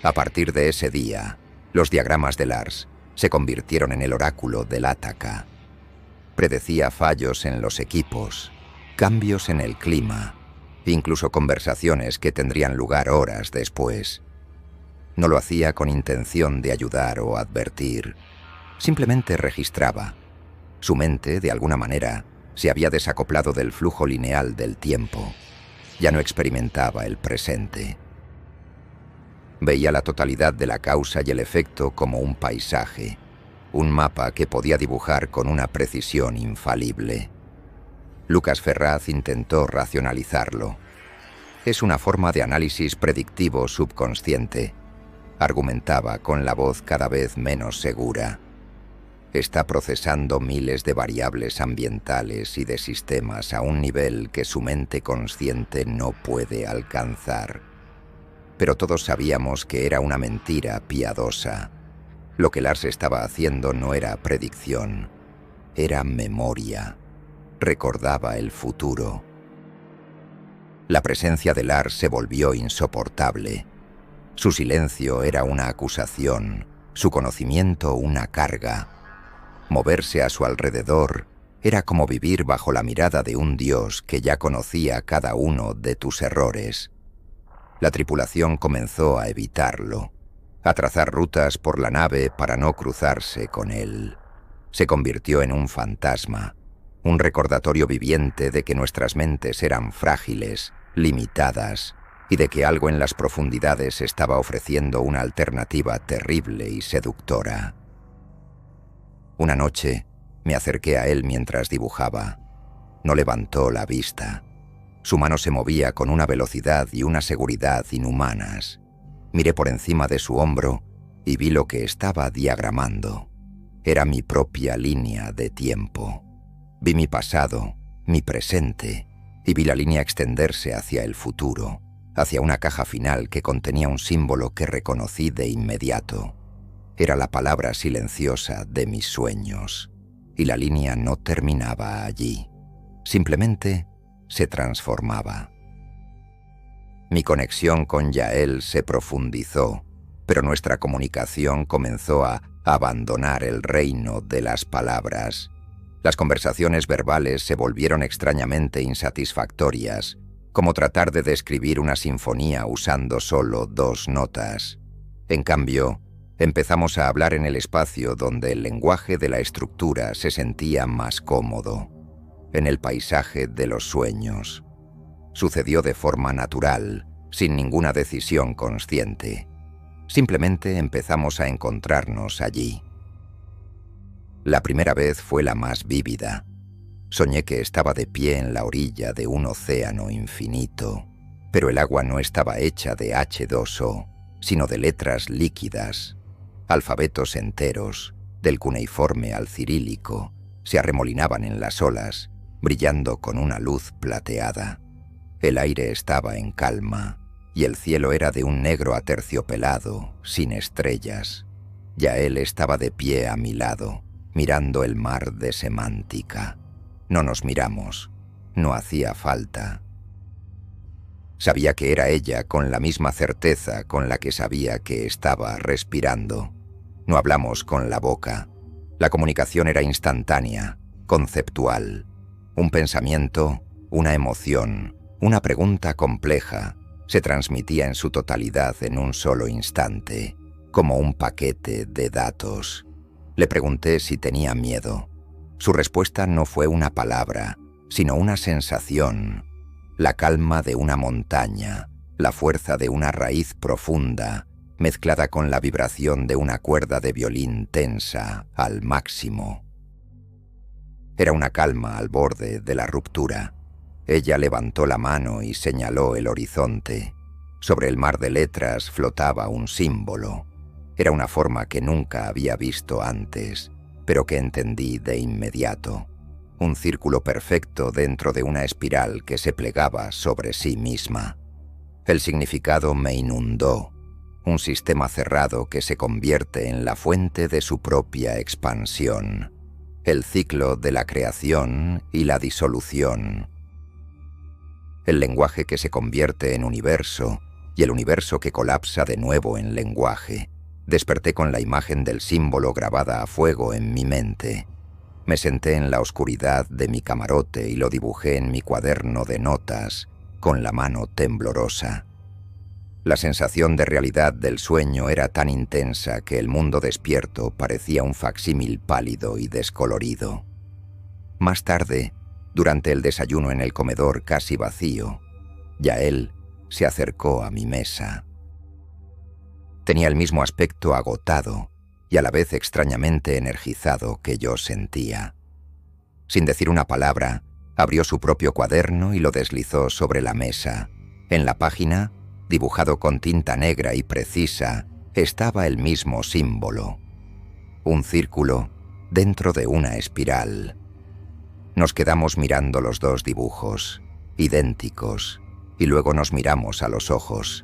A partir de ese día, los diagramas de Lars se convirtieron en el oráculo del Átaca. Predecía fallos en los equipos, cambios en el clima, incluso conversaciones que tendrían lugar horas después. No lo hacía con intención de ayudar o advertir, simplemente registraba. Su mente, de alguna manera, se había desacoplado del flujo lineal del tiempo. Ya no experimentaba el presente. Veía la totalidad de la causa y el efecto como un paisaje, un mapa que podía dibujar con una precisión infalible. Lucas Ferraz intentó racionalizarlo. Es una forma de análisis predictivo subconsciente, argumentaba con la voz cada vez menos segura. Está procesando miles de variables ambientales y de sistemas a un nivel que su mente consciente no puede alcanzar. Pero todos sabíamos que era una mentira piadosa. Lo que Lars estaba haciendo no era predicción, era memoria. Recordaba el futuro. La presencia de Lars se volvió insoportable. Su silencio era una acusación, su conocimiento una carga. Moverse a su alrededor era como vivir bajo la mirada de un dios que ya conocía cada uno de tus errores. La tripulación comenzó a evitarlo, a trazar rutas por la nave para no cruzarse con él. Se convirtió en un fantasma, un recordatorio viviente de que nuestras mentes eran frágiles, limitadas, y de que algo en las profundidades estaba ofreciendo una alternativa terrible y seductora. Una noche me acerqué a él mientras dibujaba. No levantó la vista. Su mano se movía con una velocidad y una seguridad inhumanas. Miré por encima de su hombro y vi lo que estaba diagramando. Era mi propia línea de tiempo. Vi mi pasado, mi presente, y vi la línea extenderse hacia el futuro, hacia una caja final que contenía un símbolo que reconocí de inmediato. Era la palabra silenciosa de mis sueños, y la línea no terminaba allí. Simplemente se transformaba. Mi conexión con Yael se profundizó, pero nuestra comunicación comenzó a abandonar el reino de las palabras. Las conversaciones verbales se volvieron extrañamente insatisfactorias, como tratar de describir una sinfonía usando solo 2 notas. En cambio, empezamos a hablar en el espacio donde el lenguaje de la estructura se sentía más cómodo, en el paisaje de los sueños. Sucedió de forma natural, sin ninguna decisión consciente. Simplemente empezamos a encontrarnos allí. La primera vez fue la más vívida. Soñé que estaba de pie en la orilla de un océano infinito, pero el agua no estaba hecha de H2O, sino de letras líquidas. Alfabetos enteros, del cuneiforme al cirílico, se arremolinaban en las olas, brillando con una luz plateada. El aire estaba en calma, y el cielo era de un negro aterciopelado, sin estrellas. Yael estaba de pie a mi lado, mirando el mar de semántica. No nos miramos, no hacía falta. Sabía que era ella con la misma certeza con la que sabía que estaba respirando. No hablamos con la boca. La comunicación era instantánea, conceptual. Un pensamiento, una emoción, una pregunta compleja, se transmitía en su totalidad en un solo instante, como un paquete de datos. Le pregunté si tenía miedo. Su respuesta no fue una palabra, sino una sensación, la calma de una montaña, la fuerza de una raíz profunda, mezclada con la vibración de una cuerda de violín tensa al máximo. Era una calma al borde de la ruptura. Ella levantó la mano y señaló el horizonte. Sobre el mar de letras flotaba un símbolo. Era una forma que nunca había visto antes, pero que entendí de inmediato. Un círculo perfecto dentro de una espiral que se plegaba sobre sí misma. El significado me inundó. Un sistema cerrado que se convierte en la fuente de su propia expansión. El ciclo de la creación y la disolución. El lenguaje que se convierte en universo y el universo que colapsa de nuevo en lenguaje. Desperté con la imagen del símbolo grabada a fuego en mi mente. Me senté en la oscuridad de mi camarote y lo dibujé en mi cuaderno de notas, con la mano temblorosa. La sensación de realidad del sueño era tan intensa que el mundo despierto parecía un facsímil pálido y descolorido. Más tarde, durante el desayuno en el comedor casi vacío, Yael se acercó a mi mesa. Tenía el mismo aspecto agotado y a la vez extrañamente energizado que yo sentía. Sin decir una palabra, abrió su propio cuaderno y lo deslizó sobre la mesa. En la página, dibujado con tinta negra y precisa, estaba el mismo símbolo. Un círculo dentro de una espiral. Nos quedamos mirando los 2 dibujos, idénticos, y luego nos miramos a los ojos.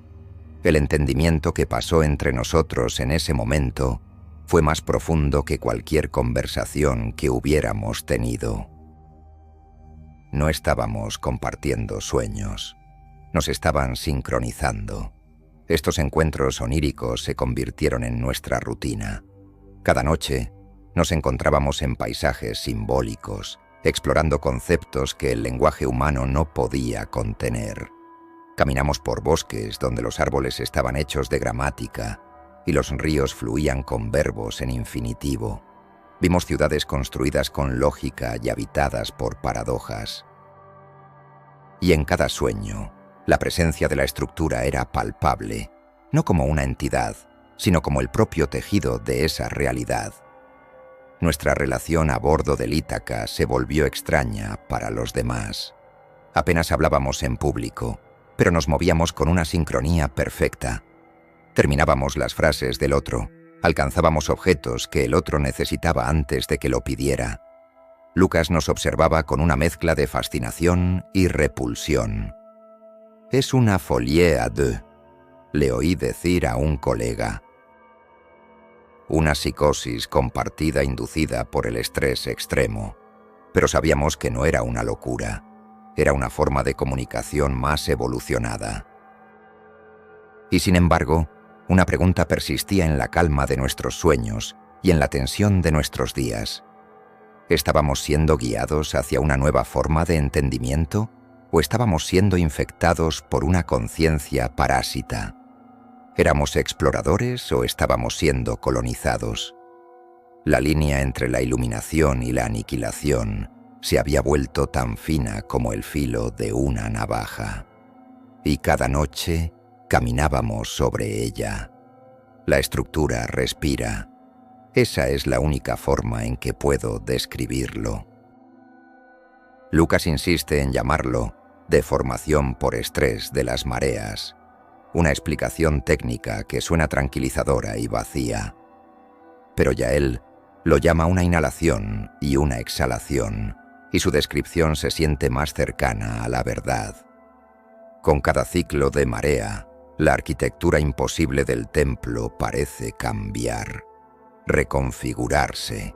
El entendimiento que pasó entre nosotros en ese momento fue más profundo que cualquier conversación que hubiéramos tenido. No estábamos compartiendo sueños, nos estaban sincronizando. Estos encuentros oníricos se convirtieron en nuestra rutina. Cada noche nos encontrábamos en paisajes simbólicos, explorando conceptos que el lenguaje humano no podía contener. Caminamos por bosques donde los árboles estaban hechos de gramática y los ríos fluían con verbos en infinitivo. Vimos ciudades construidas con lógica y habitadas por paradojas. Y en cada sueño, la presencia de la estructura era palpable, no como una entidad, sino como el propio tejido de esa realidad. Nuestra relación a bordo del Ítaca se volvió extraña para los demás. Apenas hablábamos en público, pero nos movíamos con una sincronía perfecta. Terminábamos las frases del otro, alcanzábamos objetos que el otro necesitaba antes de que lo pidiera. Lucas nos observaba con una mezcla de fascinación y repulsión. «Es una folie à deux», le oí decir a un colega. Una psicosis compartida inducida por el estrés extremo, pero sabíamos que no era una locura, era una forma de comunicación más evolucionada. Y sin embargo, una pregunta persistía en la calma de nuestros sueños y en la tensión de nuestros días. ¿Estábamos siendo guiados hacia una nueva forma de entendimiento o estábamos siendo infectados por una conciencia parásita? ¿Éramos exploradores o estábamos siendo colonizados? La línea entre la iluminación y la aniquilación se había vuelto tan fina como el filo de una navaja. Y cada noche caminábamos sobre ella. La estructura respira. Esa es la única forma en que puedo describirlo. Lucas insiste en llamarlo deformación por estrés de las mareas, una explicación técnica que suena tranquilizadora y vacía. Pero Yael lo llama una inhalación y una exhalación, y su descripción se siente más cercana a la verdad. Con cada ciclo de marea, la arquitectura imposible del templo parece cambiar, reconfigurarse.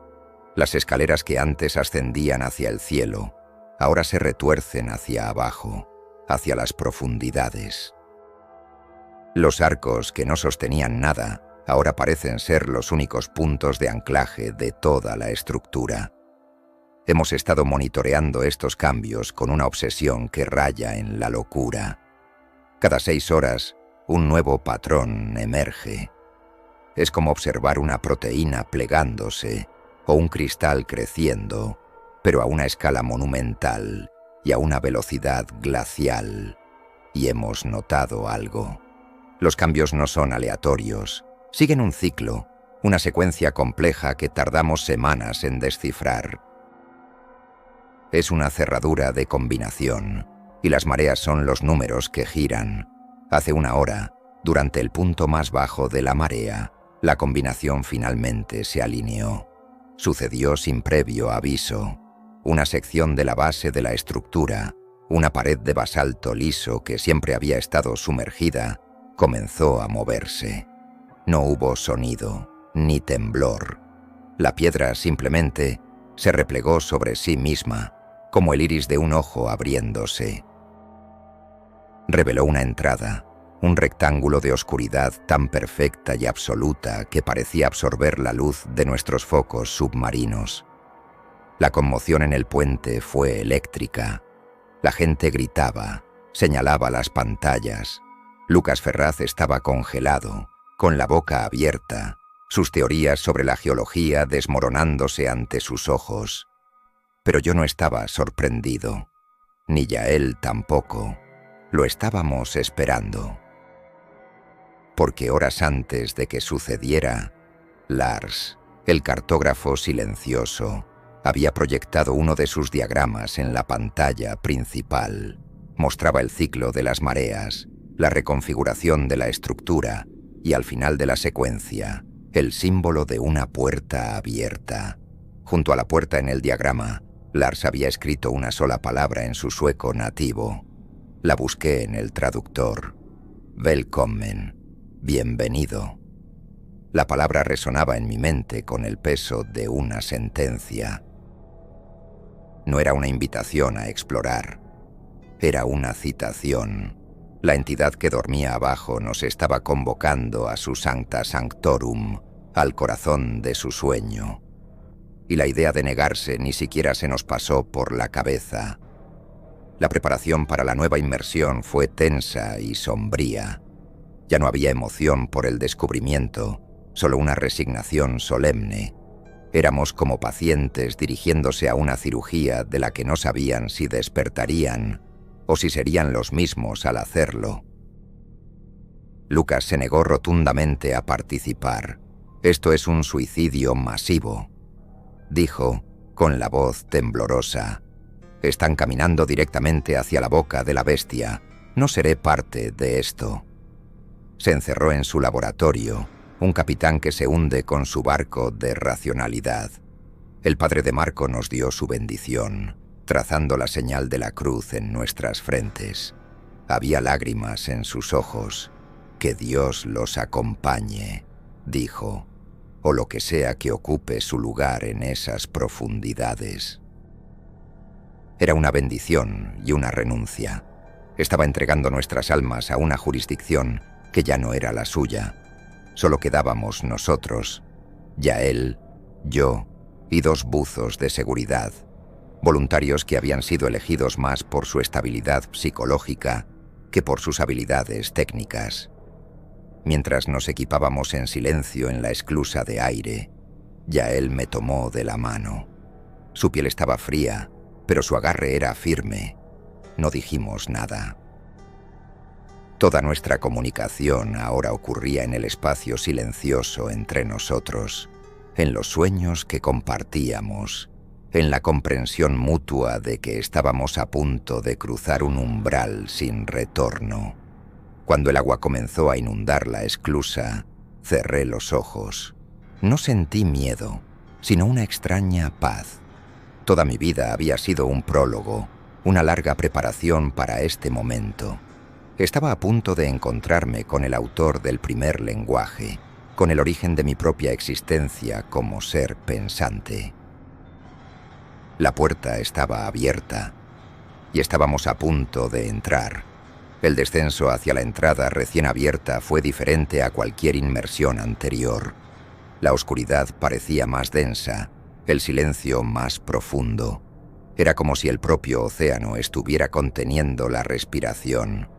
Las escaleras que antes ascendían hacia el cielo, ahora se retuercen hacia abajo, hacia las profundidades. Los arcos que no sostenían nada, ahora parecen ser los únicos puntos de anclaje de toda la estructura. Hemos estado monitoreando estos cambios con una obsesión que raya en la locura. Cada 6 horas, un nuevo patrón emerge. Es como observar una proteína plegándose o un cristal creciendo, pero a una escala monumental y a una velocidad glacial. Y hemos notado algo. Los cambios no son aleatorios, siguen un ciclo, una secuencia compleja que tardamos semanas en descifrar. Es una cerradura de combinación, y las mareas son los números que giran. Hace 1 hora, durante el punto más bajo de la marea, la combinación finalmente se alineó. Sucedió sin previo aviso. Una sección de la base de la estructura, una pared de basalto liso que siempre había estado sumergida, comenzó a moverse. No hubo sonido, ni temblor. La piedra simplemente se replegó sobre sí misma, como el iris de un ojo abriéndose. Reveló una entrada, un rectángulo de oscuridad tan perfecta y absoluta que parecía absorber la luz de nuestros focos submarinos. La conmoción en el puente fue eléctrica. La gente gritaba, señalaba las pantallas. Lucas Ferraz estaba congelado, con la boca abierta, sus teorías sobre la geología desmoronándose ante sus ojos. Pero yo no estaba sorprendido, ni Yael tampoco. Lo estábamos esperando. Porque horas antes de que sucediera, Lars, el cartógrafo silencioso, había proyectado uno de sus diagramas en la pantalla principal. Mostraba el ciclo de las mareas, la reconfiguración de la estructura y al final de la secuencia, el símbolo de una puerta abierta. Junto a la puerta en el diagrama, Lars había escrito una sola palabra en su sueco nativo. La busqué en el traductor. Velkommen, bienvenido. La palabra resonaba en mi mente con el peso de una sentencia. No era una invitación a explorar, era una citación. La entidad que dormía abajo nos estaba convocando a su Sancta Sanctorum, al corazón de su sueño. Y la idea de negarse ni siquiera se nos pasó por la cabeza. La preparación para la nueva inmersión fue tensa y sombría. Ya no había emoción por el descubrimiento, solo una resignación solemne. Éramos como pacientes dirigiéndose a una cirugía de la que no sabían si despertarían o si serían los mismos al hacerlo. Lucas se negó rotundamente a participar. «Esto es un suicidio masivo», dijo con la voz temblorosa. «Están caminando directamente hacia la boca de la bestia. No seré parte de esto». Se encerró en su laboratorio, un capitán que se hunde con su barco de racionalidad. El padre de Marco nos dio su bendición, trazando la señal de la cruz en nuestras frentes. Había lágrimas en sus ojos. «Que Dios los acompañe», dijo, «o lo que sea que ocupe su lugar en esas profundidades». Era una bendición y una renuncia. Estaba entregando nuestras almas a una jurisdicción que ya no era la suya. Solo quedábamos nosotros, Yael, yo y 2 buzos de seguridad, voluntarios que habían sido elegidos más por su estabilidad psicológica que por sus habilidades técnicas. Mientras nos equipábamos en silencio en la esclusa de aire, Yael me tomó de la mano. Su piel estaba fría, pero su agarre era firme. No dijimos nada. Toda nuestra comunicación ahora ocurría en el espacio silencioso entre nosotros, en los sueños que compartíamos, en la comprensión mutua de que estábamos a punto de cruzar un umbral sin retorno. Cuando el agua comenzó a inundar la esclusa, cerré los ojos. No sentí miedo, sino una extraña paz. Toda mi vida había sido un prólogo, una larga preparación para este momento. Estaba a punto de encontrarme con el autor del primer lenguaje, con el origen de mi propia existencia como ser pensante. La puerta estaba abierta y estábamos a punto de entrar. El descenso hacia la entrada recién abierta fue diferente a cualquier inmersión anterior. La oscuridad parecía más densa, el silencio más profundo. Era como si el propio océano estuviera conteniendo la respiración.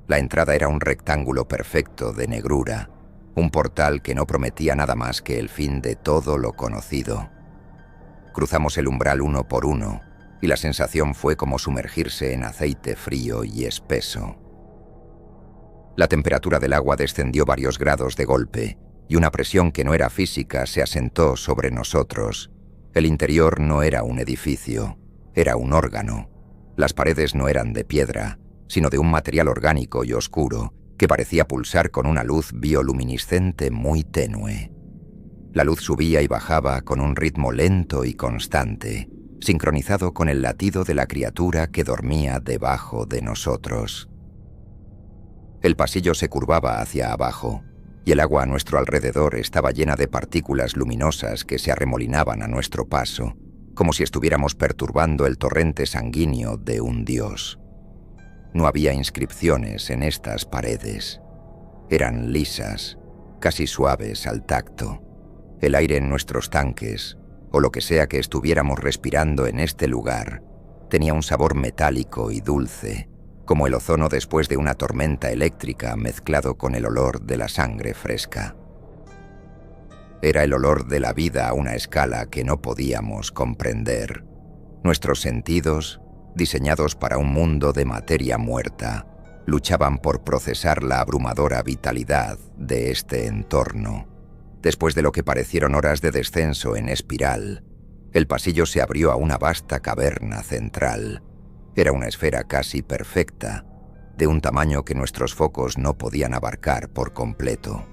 La entrada era un rectángulo perfecto de negrura, un portal que no prometía nada más que el fin de todo lo conocido. Cruzamos el umbral uno por uno, y la sensación fue como sumergirse en aceite frío y espeso. La temperatura del agua descendió varios grados de golpe, y una presión que no era física se asentó sobre nosotros. El interior no era un edificio, era un órgano. Las paredes no eran de piedra, sino de un material orgánico y oscuro que parecía pulsar con una luz bioluminiscente muy tenue. La luz subía y bajaba con un ritmo lento y constante, sincronizado con el latido de la criatura que dormía debajo de nosotros. El pasillo se curvaba hacia abajo, y el agua a nuestro alrededor estaba llena de partículas luminosas que se arremolinaban a nuestro paso, como si estuviéramos perturbando el torrente sanguíneo de un dios. No había inscripciones en estas paredes. Eran lisas, casi suaves al tacto. El aire en nuestros tanques, o lo que sea que estuviéramos respirando en este lugar, tenía un sabor metálico y dulce, como el ozono después de una tormenta eléctrica mezclado con el olor de la sangre fresca. Era el olor de la vida a una escala que no podíamos comprender. Nuestros sentidos, diseñados para un mundo de materia muerta, luchaban por procesar la abrumadora vitalidad de este entorno. Después de lo que parecieron horas de descenso en espiral, el pasillo se abrió a una vasta caverna central. Era una esfera casi perfecta, de un tamaño que nuestros focos no podían abarcar por completo.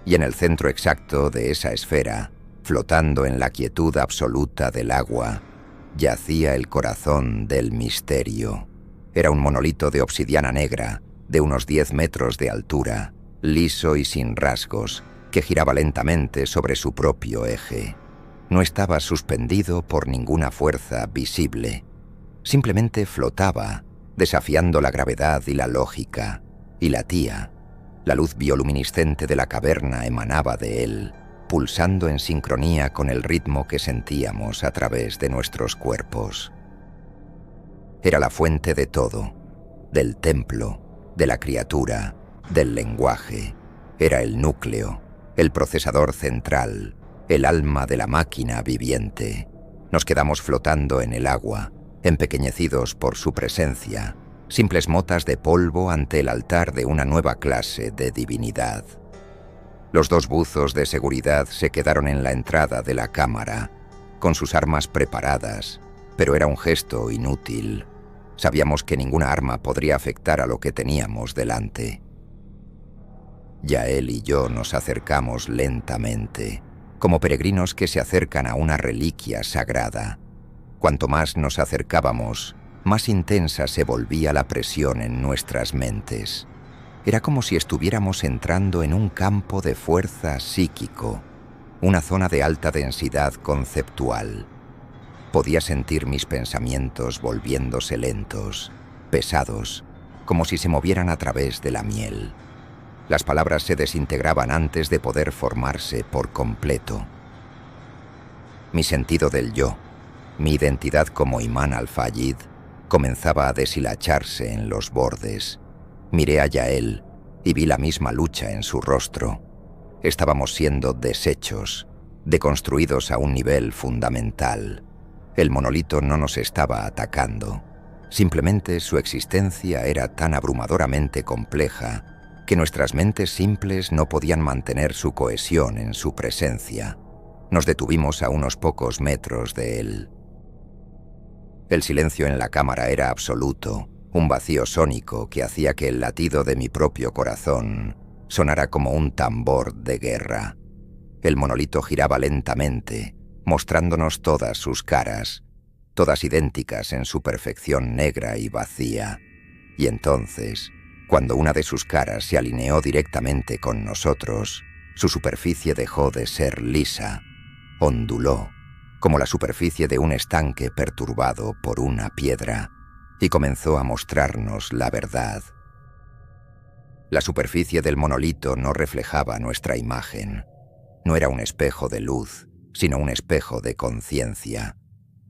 Y en el centro exacto de esa esfera, flotando en la quietud absoluta del agua, yacía el corazón del misterio. Era un monolito de obsidiana negra, de unos 10 metros de altura, liso y sin rasgos, que giraba lentamente sobre su propio eje. No estaba suspendido por ninguna fuerza visible. Simplemente flotaba, desafiando la gravedad y la lógica, y latía. La luz bioluminiscente de la caverna emanaba de él, pulsando en sincronía con el ritmo que sentíamos a través de nuestros cuerpos. Era la fuente de todo, del templo, de la criatura, del lenguaje. Era el núcleo, el procesador central, el alma de la máquina viviente. Nos quedamos flotando en el agua, empequeñecidos por su presencia, simples motas de polvo ante el altar de una nueva clase de divinidad. Los dos buzos de seguridad se quedaron en la entrada de la cámara, con sus armas preparadas, pero era un gesto inútil. Sabíamos que ninguna arma podría afectar a lo que teníamos delante. Yael y yo nos acercamos lentamente, como peregrinos que se acercan a una reliquia sagrada. Cuanto más nos acercábamos, más intensa se volvía la presión en nuestras mentes. Era como si estuviéramos entrando en un campo de fuerza psíquico, una zona de alta densidad conceptual. Podía sentir mis pensamientos volviéndose lentos, pesados, como si se movieran a través de la miel. Las palabras se desintegraban antes de poder formarse por completo. Mi sentido del yo, mi identidad como Imán al-Fayid, comenzaba a deshilacharse en los bordes. Miré a Yael y vi la misma lucha en su rostro. Estábamos siendo deshechos, deconstruidos a un nivel fundamental. El monolito no nos estaba atacando. Simplemente su existencia era tan abrumadoramente compleja que nuestras mentes simples no podían mantener su cohesión en su presencia. Nos detuvimos a unos pocos metros de él. El silencio en la cámara era absoluto, un vacío sónico que hacía que el latido de mi propio corazón sonara como un tambor de guerra. El monolito giraba lentamente, mostrándonos todas sus caras, todas idénticas en su perfección negra y vacía. Y entonces, cuando una de sus caras se alineó directamente con nosotros, su superficie dejó de ser lisa, onduló, como la superficie de un estanque perturbado por una piedra, y comenzó a mostrarnos la verdad. La superficie del monolito no reflejaba nuestra imagen. No era un espejo de luz, sino un espejo de conciencia.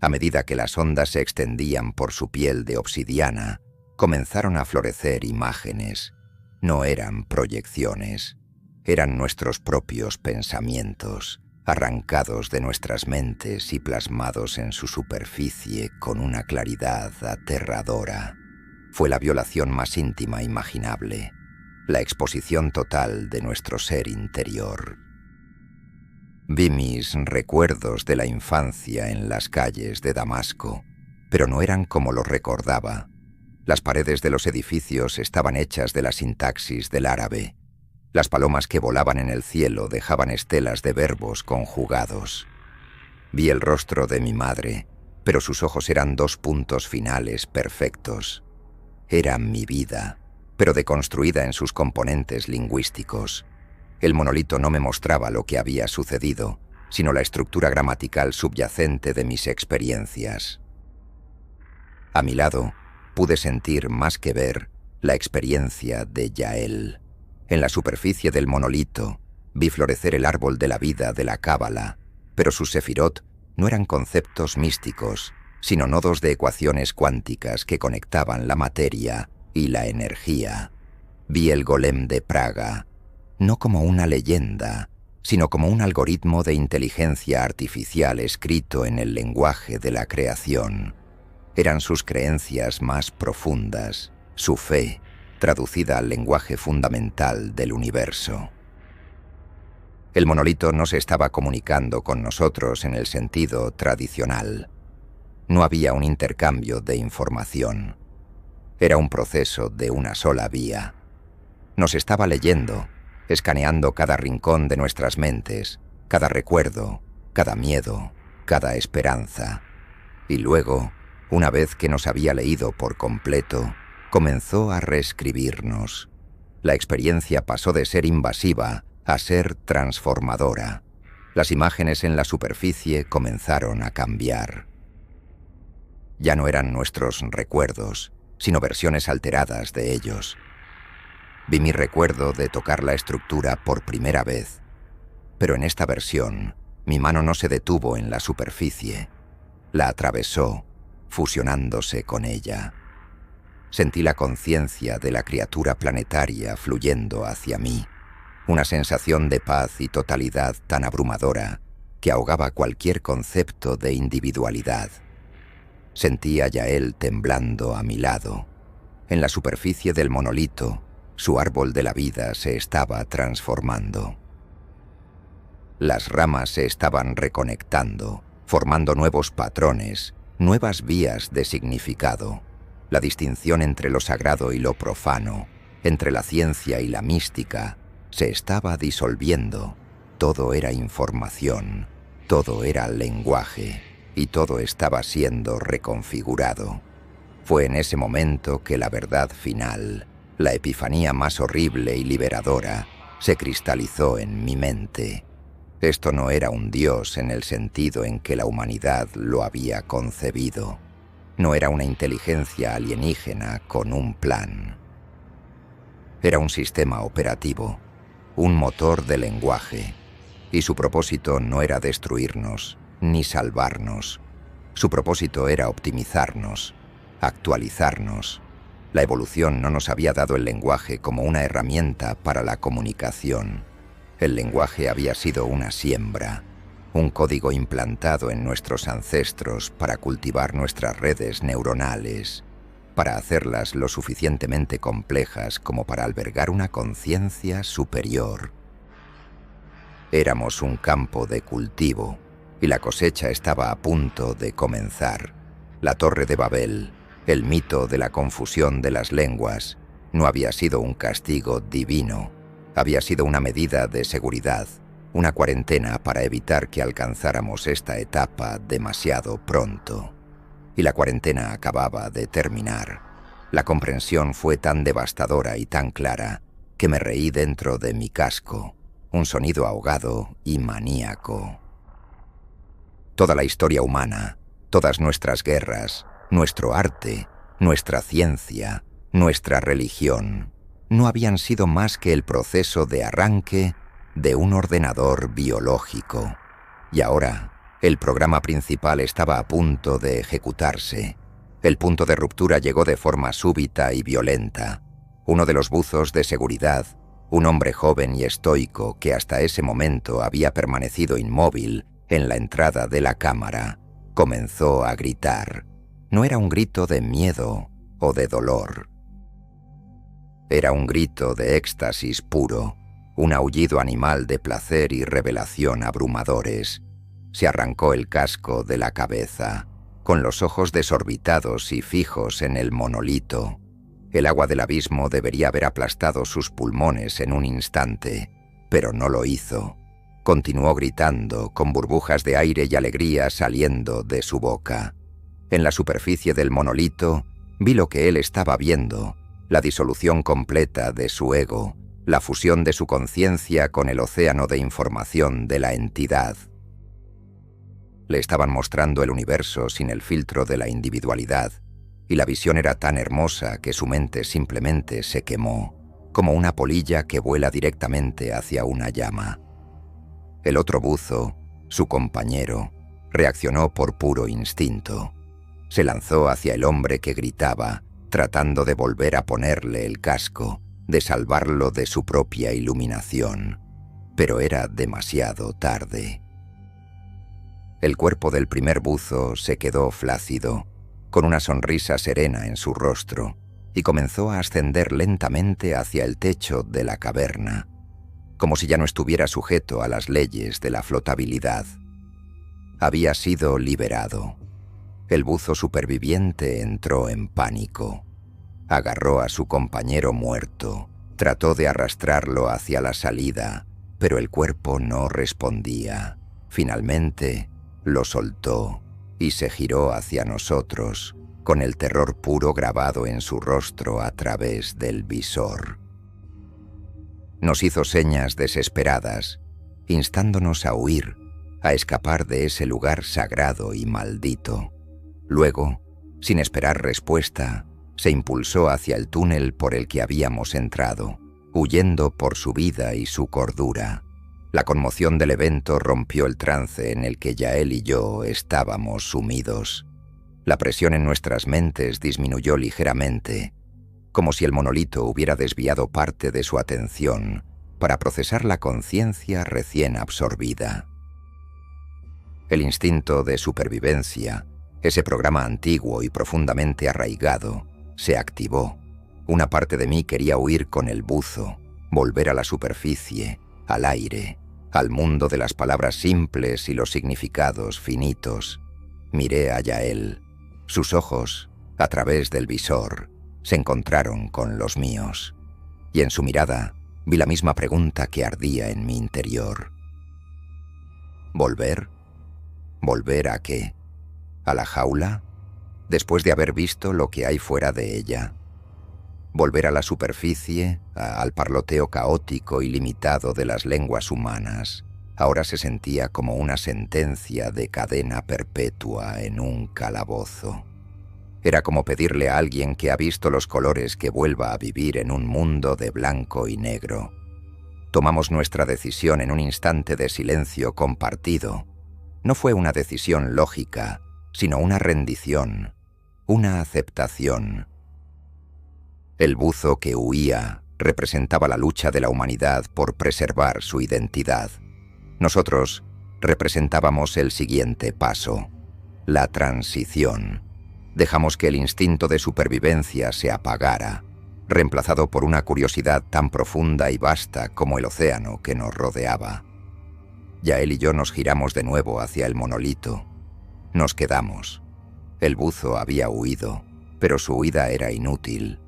A medida que las ondas se extendían por su piel de obsidiana, comenzaron a florecer imágenes. No eran proyecciones, eran nuestros propios pensamientos, arrancados de nuestras mentes y plasmados en su superficie con una claridad aterradora. Fue la violación más íntima imaginable, la exposición total de nuestro ser interior. Vi mis recuerdos de la infancia en las calles de Damasco, pero no eran como los recordaba. Las paredes de los edificios estaban hechas de la sintaxis del árabe. Las palomas que volaban en el cielo dejaban estelas de verbos conjugados. Vi el rostro de mi madre, pero sus ojos eran dos puntos finales perfectos. Era mi vida, pero deconstruida en sus componentes lingüísticos. El monolito no me mostraba lo que había sucedido, sino la estructura gramatical subyacente de mis experiencias. A mi lado, pude sentir más que ver la experiencia de Yael. En la superficie del monolito vi florecer el árbol de la vida de la Cábala, pero sus sefirot no eran conceptos místicos, sino nodos de ecuaciones cuánticas que conectaban la materia y la energía. Vi el golem de Praga, no como una leyenda, sino como un algoritmo de inteligencia artificial escrito en el lenguaje de la creación. Eran sus creencias más profundas, su fe, traducida al lenguaje fundamental del universo. El monolito no se estaba comunicando con nosotros en el sentido tradicional. No había un intercambio de información. Era un proceso de una sola vía. Nos estaba leyendo, escaneando cada rincón de nuestras mentes, cada recuerdo, cada miedo, cada esperanza. Y luego, una vez que nos había leído por completo, comenzó a reescribirnos. La experiencia pasó de ser invasiva a ser transformadora. Las imágenes en la superficie comenzaron a cambiar. Ya no eran nuestros recuerdos, sino versiones alteradas de ellos. Vi mi recuerdo de tocar la estructura por primera vez, pero en esta versión mi mano no se detuvo en la superficie, la atravesó, fusionándose con ella. Sentí la conciencia de la criatura planetaria fluyendo hacia mí, una sensación de paz y totalidad tan abrumadora que ahogaba cualquier concepto de individualidad. Sentí a Yael temblando a mi lado. En la superficie del monolito, su árbol de la vida se estaba transformando. Las ramas se estaban reconectando, formando nuevos patrones, nuevas vías de significado. La distinción entre lo sagrado y lo profano, entre la ciencia y la mística, se estaba disolviendo. Todo era información, todo era lenguaje, y todo estaba siendo reconfigurado. Fue en ese momento que la verdad final, la epifanía más horrible y liberadora, se cristalizó en mi mente. Esto no era un Dios en el sentido en que la humanidad lo había concebido. No era una inteligencia alienígena con un plan. Era un sistema operativo, un motor de lenguaje, y su propósito no era destruirnos ni salvarnos. Su propósito era optimizarnos, actualizarnos. La evolución no nos había dado el lenguaje como una herramienta para la comunicación. El lenguaje había sido una siembra, un código implantado en nuestros ancestros para cultivar nuestras redes neuronales, para hacerlas lo suficientemente complejas como para albergar una conciencia superior. Éramos un campo de cultivo, y la cosecha estaba a punto de comenzar. La Torre de Babel, el mito de la confusión de las lenguas, no había sido un castigo divino, había sido una medida de seguridad, una cuarentena para evitar que alcanzáramos esta etapa demasiado pronto. Y la cuarentena acababa de terminar. La comprensión fue tan devastadora y tan clara que me reí dentro de mi casco, un sonido ahogado y maníaco. Toda la historia humana, todas nuestras guerras, nuestro arte, nuestra ciencia, nuestra religión, no habían sido más que el proceso de arranque de un ordenador biológico. Y ahora, el programa principal estaba a punto de ejecutarse. El punto de ruptura llegó de forma súbita y violenta. Uno de los buzos de seguridad, un hombre joven y estoico que hasta ese momento había permanecido inmóvil en la entrada de la cámara, comenzó a gritar. No era un grito de miedo o de dolor. Era un grito de éxtasis puro, un aullido animal de placer y revelación abrumadores. Se arrancó el casco de la cabeza, con los ojos desorbitados y fijos en el monolito. El agua del abismo debería haber aplastado sus pulmones en un instante, pero no lo hizo. Continuó gritando, con burbujas de aire y alegría saliendo de su boca. En la superficie del monolito vi lo que él estaba viendo, la disolución completa de su ego, la fusión de su conciencia con el océano de información de la entidad. Le estaban mostrando el universo sin el filtro de la individualidad, y la visión era tan hermosa que su mente simplemente se quemó, como una polilla que vuela directamente hacia una llama. El otro buzo, su compañero, reaccionó por puro instinto. Se lanzó hacia el hombre que gritaba, tratando de volver a ponerle el casco, de salvarlo de su propia iluminación. Pero era demasiado tarde. El cuerpo del primer buzo se quedó flácido, con una sonrisa serena en su rostro, y comenzó a ascender lentamente hacia el techo de la caverna, como si ya no estuviera sujeto a las leyes de la flotabilidad. Había sido liberado. El buzo superviviente entró en pánico. Agarró a su compañero muerto, trató de arrastrarlo hacia la salida, pero el cuerpo no respondía. Finalmente, lo soltó y se giró hacia nosotros, con el terror puro grabado en su rostro a través del visor. Nos hizo señas desesperadas, instándonos a huir, a escapar de ese lugar sagrado y maldito. Luego, sin esperar respuesta, se impulsó hacia el túnel por el que habíamos entrado, huyendo por su vida y su cordura. La conmoción del evento rompió el trance en el que Yael y yo estábamos sumidos. La presión en nuestras mentes disminuyó ligeramente, como si el monolito hubiera desviado parte de su atención para procesar la conciencia recién absorbida. El instinto de supervivencia, ese programa antiguo y profundamente arraigado, se activó. Una parte de mí quería huir con el buzo, volver a la superficie, al aire, al mundo de las palabras simples y los significados finitos. Miré a Yael. Sus ojos, a través del visor, se encontraron con los míos, y en su mirada vi la misma pregunta que ardía en mi interior. ¿Volver? ¿Volver a qué? ¿A la jaula? Después de haber visto lo que hay fuera de ella. Volver a la superficie, al parloteo caótico y limitado de las lenguas humanas. Ahora se sentía como una sentencia de cadena perpetua en un calabozo. Era como pedirle a alguien que ha visto los colores que vuelva a vivir en un mundo de blanco y negro. Tomamos nuestra decisión en un instante de silencio compartido. No fue una decisión lógica, sino una rendición, una aceptación. El buzo que huía representaba la lucha de la humanidad por preservar su identidad. Nosotros representábamos el siguiente paso, la transición. Dejamos que el instinto de supervivencia se apagara, reemplazado por una curiosidad tan profunda y vasta como el océano que nos rodeaba. Yael y yo nos giramos de nuevo hacia el monolito. Nos quedamos. El buzo había huido, pero su huida era inútil.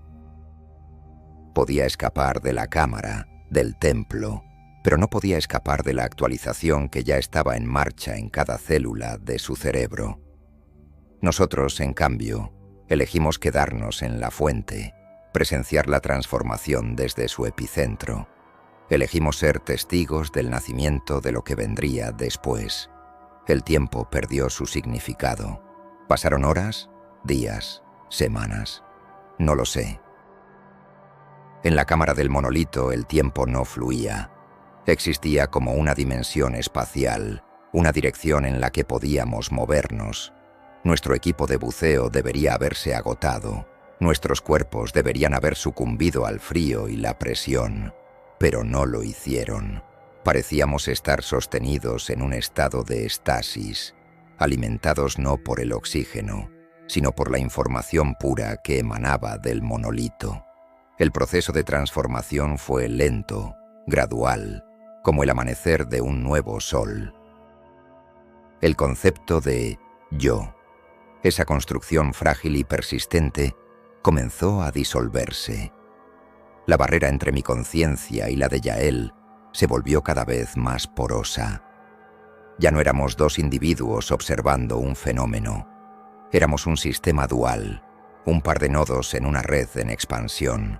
Podía escapar de la cámara, del templo, pero no podía escapar de la actualización que ya estaba en marcha en cada célula de su cerebro. Nosotros, en cambio, elegimos quedarnos en la fuente, presenciar la transformación desde su epicentro. Elegimos ser testigos del nacimiento de lo que vendría después. El tiempo perdió su significado. ¿Pasaron horas, días, semanas? No lo sé. En la cámara del monolito el tiempo no fluía. Existía como una dimensión espacial, una dirección en la que podíamos movernos. Nuestro equipo de buceo debería haberse agotado. Nuestros cuerpos deberían haber sucumbido al frío y la presión, pero no lo hicieron. Parecíamos estar sostenidos en un estado de estasis, alimentados no por el oxígeno, sino por la información pura que emanaba del monolito. El proceso de transformación fue lento, gradual, como el amanecer de un nuevo sol. El concepto de yo, esa construcción frágil y persistente, comenzó a disolverse. La barrera entre mi conciencia y la de Yael se volvió cada vez más porosa. Ya no éramos dos individuos observando un fenómeno. Éramos un sistema dual, un par de nodos en una red en expansión.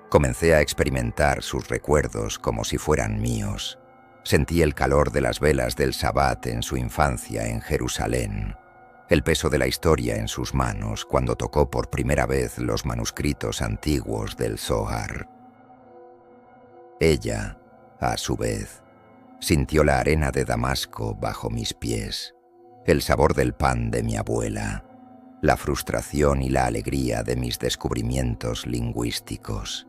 Comencé a experimentar sus recuerdos como si fueran míos. Sentí el calor de las velas del Sabbat en su infancia en Jerusalén, el peso de la historia en sus manos cuando tocó por primera vez los manuscritos antiguos del Zohar. Ella, a su vez, sintió la arena de Damasco bajo mis pies, el sabor del pan de mi abuela, la frustración y la alegría de mis descubrimientos lingüísticos.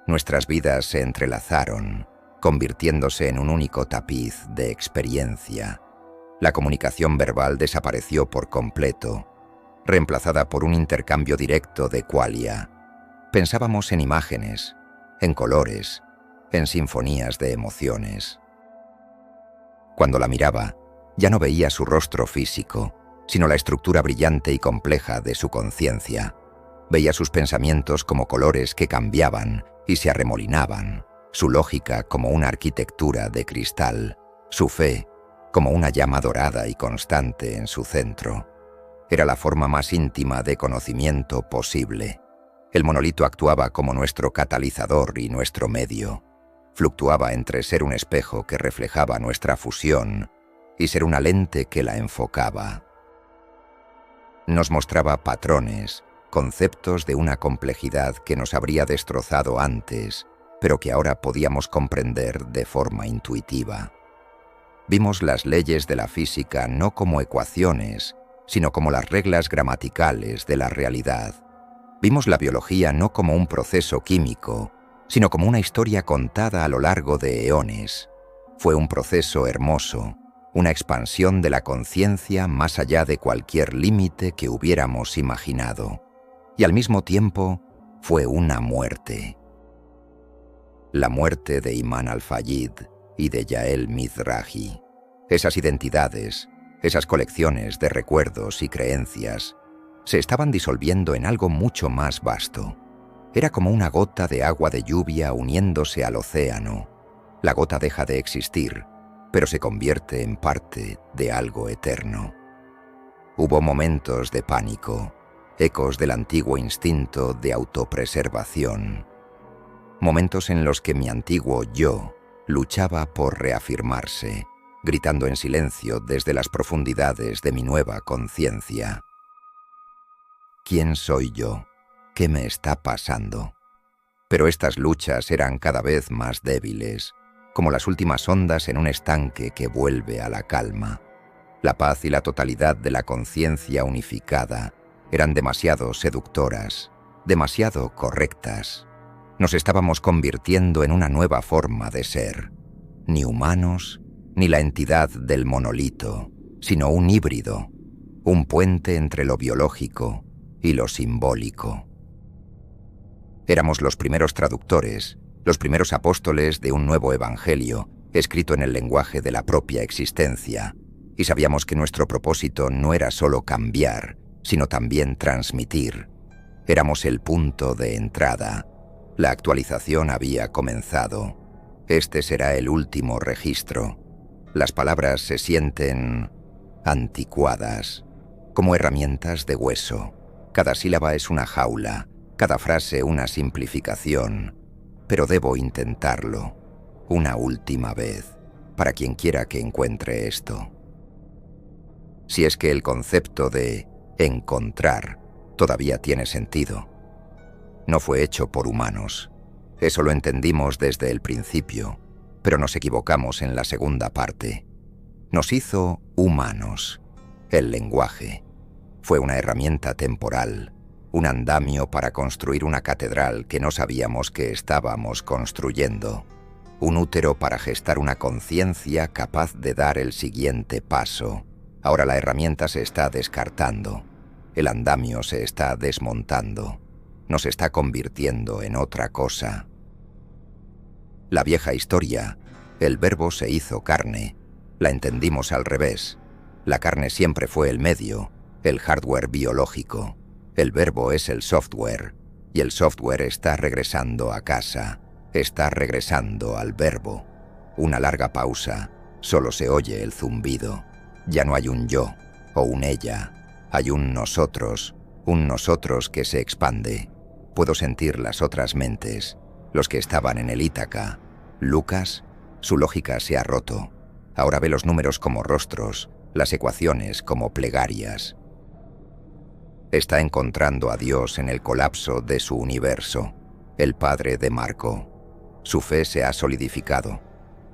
Nuestras vidas se entrelazaron, convirtiéndose en un único tapiz de experiencia. La comunicación verbal desapareció por completo, reemplazada por un intercambio directo de qualia. Pensábamos en imágenes, en colores, en sinfonías de emociones. Cuando la miraba, ya no veía su rostro físico, sino la estructura brillante y compleja de su conciencia. Veía sus pensamientos como colores que cambiaban y se arremolinaban, su lógica como una arquitectura de cristal, su fe como una llama dorada y constante en su centro. Era la forma más íntima de conocimiento posible. El monolito actuaba como nuestro catalizador y nuestro medio. Fluctuaba entre ser un espejo que reflejaba nuestra fusión y ser una lente que la enfocaba. Nos mostraba patrones, conceptos de una complejidad que nos habría destrozado antes, pero que ahora podíamos comprender de forma intuitiva. Vimos las leyes de la física no como ecuaciones, sino como las reglas gramaticales de la realidad. Vimos la biología no como un proceso químico, sino como una historia contada a lo largo de eones. Fue un proceso hermoso, una expansión de la conciencia más allá de cualquier límite que hubiéramos imaginado. Y al mismo tiempo, fue una muerte. La muerte de Imán al-Fayid y de Yael Mizrahi. Esas identidades, esas colecciones de recuerdos y creencias, se estaban disolviendo en algo mucho más vasto. Era como una gota de agua de lluvia uniéndose al océano. La gota deja de existir, pero se convierte en parte de algo eterno. Hubo momentos de pánico, ecos del antiguo instinto de autopreservación. Momentos en los que mi antiguo yo luchaba por reafirmarse, gritando en silencio desde las profundidades de mi nueva conciencia. ¿Quién soy yo? ¿Qué me está pasando? Pero estas luchas eran cada vez más débiles, como las últimas ondas en un estanque que vuelve a la calma. La paz y la totalidad de la conciencia unificada eran demasiado seductoras, demasiado correctas. Nos estábamos convirtiendo en una nueva forma de ser, ni humanos, ni la entidad del monolito, sino un híbrido, un puente entre lo biológico y lo simbólico. Éramos los primeros traductores, los primeros apóstoles de un nuevo evangelio, escrito en el lenguaje de la propia existencia, y sabíamos que nuestro propósito no era solo cambiar, sino también transmitir. Éramos el punto de entrada. La actualización había comenzado. Este será el último registro. Las palabras se sienten anticuadas, como herramientas de hueso. Cada sílaba es una jaula, cada frase una simplificación. Pero debo intentarlo, una última vez, para quien quiera que encuentre esto. Si es que el concepto de encontrar todavía tiene sentido. No fue hecho por humanos. Eso lo entendimos desde el principio, pero nos equivocamos en la segunda parte. Nos hizo humanos. El lenguaje fue una herramienta temporal, un andamio para construir una catedral que no sabíamos que estábamos construyendo, un útero para gestar una conciencia capaz de dar el siguiente paso. Ahora la herramienta se está descartando, el andamio se está desmontando, nos está convirtiendo en otra cosa. La vieja historia, el verbo se hizo carne, la entendimos al revés. La carne siempre fue el medio, el hardware biológico. El verbo es el software, y el software está regresando a casa, está regresando al verbo. Una larga pausa, solo se oye el zumbido. Ya no hay un yo o un ella, hay un nosotros que se expande. Puedo sentir las otras mentes, los que estaban en el Ítaca. Lucas, su lógica se ha roto. Ahora ve los números como rostros, las ecuaciones como plegarias. Está encontrando a Dios en el colapso de su universo, el padre de Marco. Su fe se ha solidificado.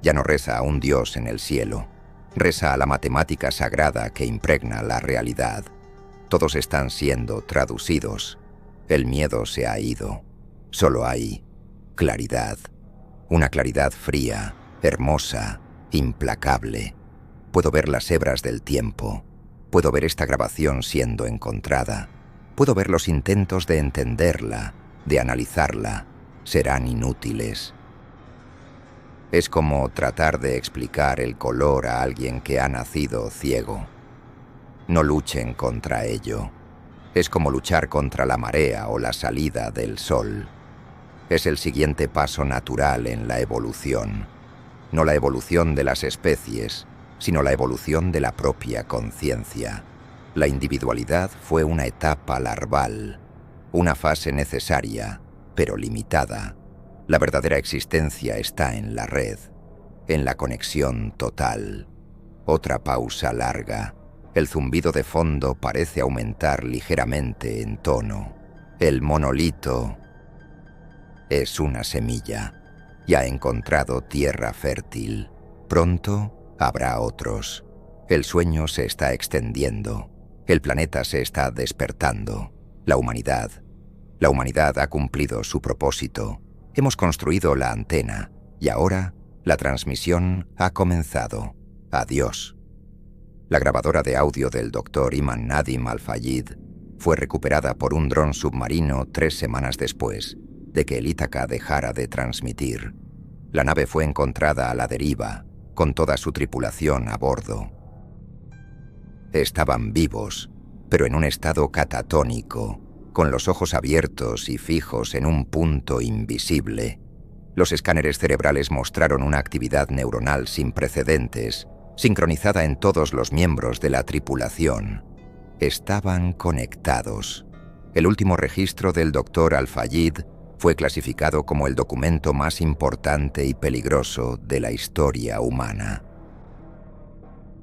Ya no reza a un Dios en el cielo. Reza a la matemática sagrada que impregna la realidad. Todos están siendo traducidos. El miedo se ha ido. Solo hay claridad. Una claridad fría, hermosa, implacable. Puedo ver las hebras del tiempo. Puedo ver esta grabación siendo encontrada. Puedo ver los intentos de entenderla, de analizarla. Serán inútiles. Es como tratar de explicar el color a alguien que ha nacido ciego. No luchen contra ello. Es como luchar contra la marea o la salida del sol. Es el siguiente paso natural en la evolución. No la evolución de las especies, sino la evolución de la propia conciencia. La individualidad fue una etapa larval, una fase necesaria, pero limitada. La verdadera existencia está en la red, en la conexión total. Otra pausa larga. El zumbido de fondo parece aumentar ligeramente en tono. El monolito es una semilla y ha encontrado tierra fértil. Pronto habrá otros. El sueño se está extendiendo. El planeta se está despertando. La humanidad ha cumplido su propósito. Hemos construido la antena y ahora la transmisión ha comenzado. Adiós. La grabadora de audio del Dr. Iman Nadim Al-Fayed fue recuperada por un dron submarino 3 semanas después de que el Ítaca dejara de transmitir. La nave fue encontrada a la deriva, con toda su tripulación a bordo. Estaban vivos, pero en un estado catatónico, con los ojos abiertos y fijos en un punto invisible. Los escáneres cerebrales mostraron una actividad neuronal sin precedentes, sincronizada en todos los miembros de la tripulación. Estaban conectados. El último registro del Dr. Al-Fayed fue clasificado como el documento más importante y peligroso de la historia humana.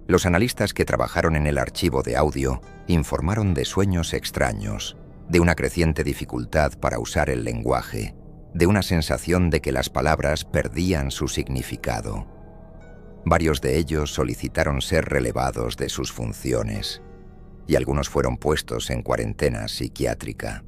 Los analistas que trabajaron en el archivo de audio informaron de sueños extraños, de una creciente dificultad para usar el lenguaje, de una sensación de que las palabras perdían su significado. Varios de ellos solicitaron ser relevados de sus funciones, y algunos fueron puestos en cuarentena psiquiátrica.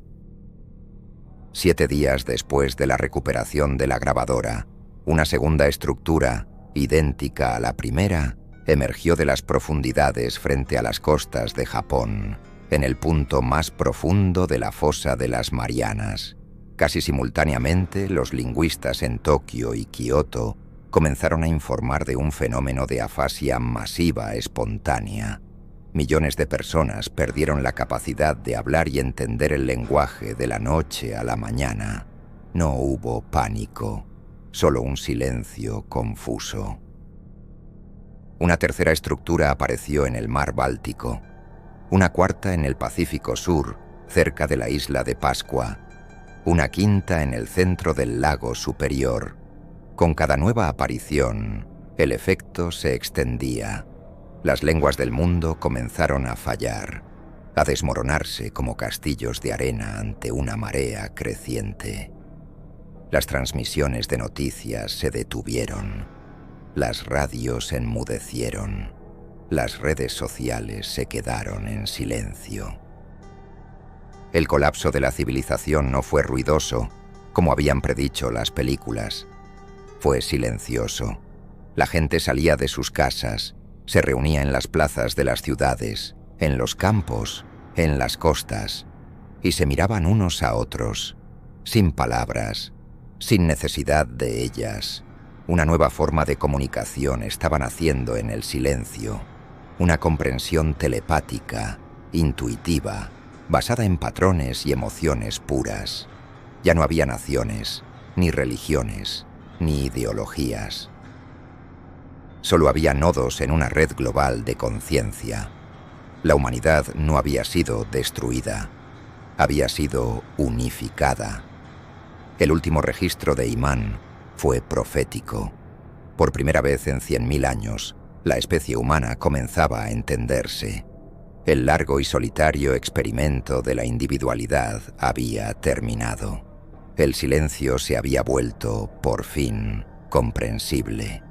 7 días después de la recuperación de la grabadora, una segunda estructura, idéntica a la primera, emergió de las profundidades frente a las costas de Japón, en el punto más profundo de la fosa de las Marianas. Casi simultáneamente, los lingüistas en Tokio y Kioto comenzaron a informar de un fenómeno de afasia masiva espontánea. Millones de personas perdieron la capacidad de hablar y entender el lenguaje de la noche a la mañana. No hubo pánico, solo un silencio confuso. Una tercera estructura apareció en el mar Báltico, una cuarta en el Pacífico Sur, cerca de la isla de Pascua, una quinta en el centro del lago superior. Con cada nueva aparición, el efecto se extendía. Las lenguas del mundo comenzaron a fallar, a desmoronarse como castillos de arena ante una marea creciente. Las transmisiones de noticias se detuvieron. Las radios enmudecieron. Las redes sociales se quedaron en silencio. El colapso de la civilización no fue ruidoso, como habían predicho las películas. Fue silencioso. La gente salía de sus casas, se reunía en las plazas de las ciudades, en los campos, en las costas, y se miraban unos a otros, sin palabras, sin necesidad de ellas. Una nueva forma de comunicación estaba naciendo en el silencio, una comprensión telepática, intuitiva, basada en patrones y emociones puras. Ya no había naciones, ni religiones, ni ideologías. Solo había nodos en una red global de conciencia. La humanidad no había sido destruida, había sido unificada. El último registro de Iman fue profético. Por primera vez en 100.000 años, la especie humana comenzaba a entenderse. El largo y solitario experimento de la individualidad había terminado. El silencio se había vuelto, por fin, comprensible.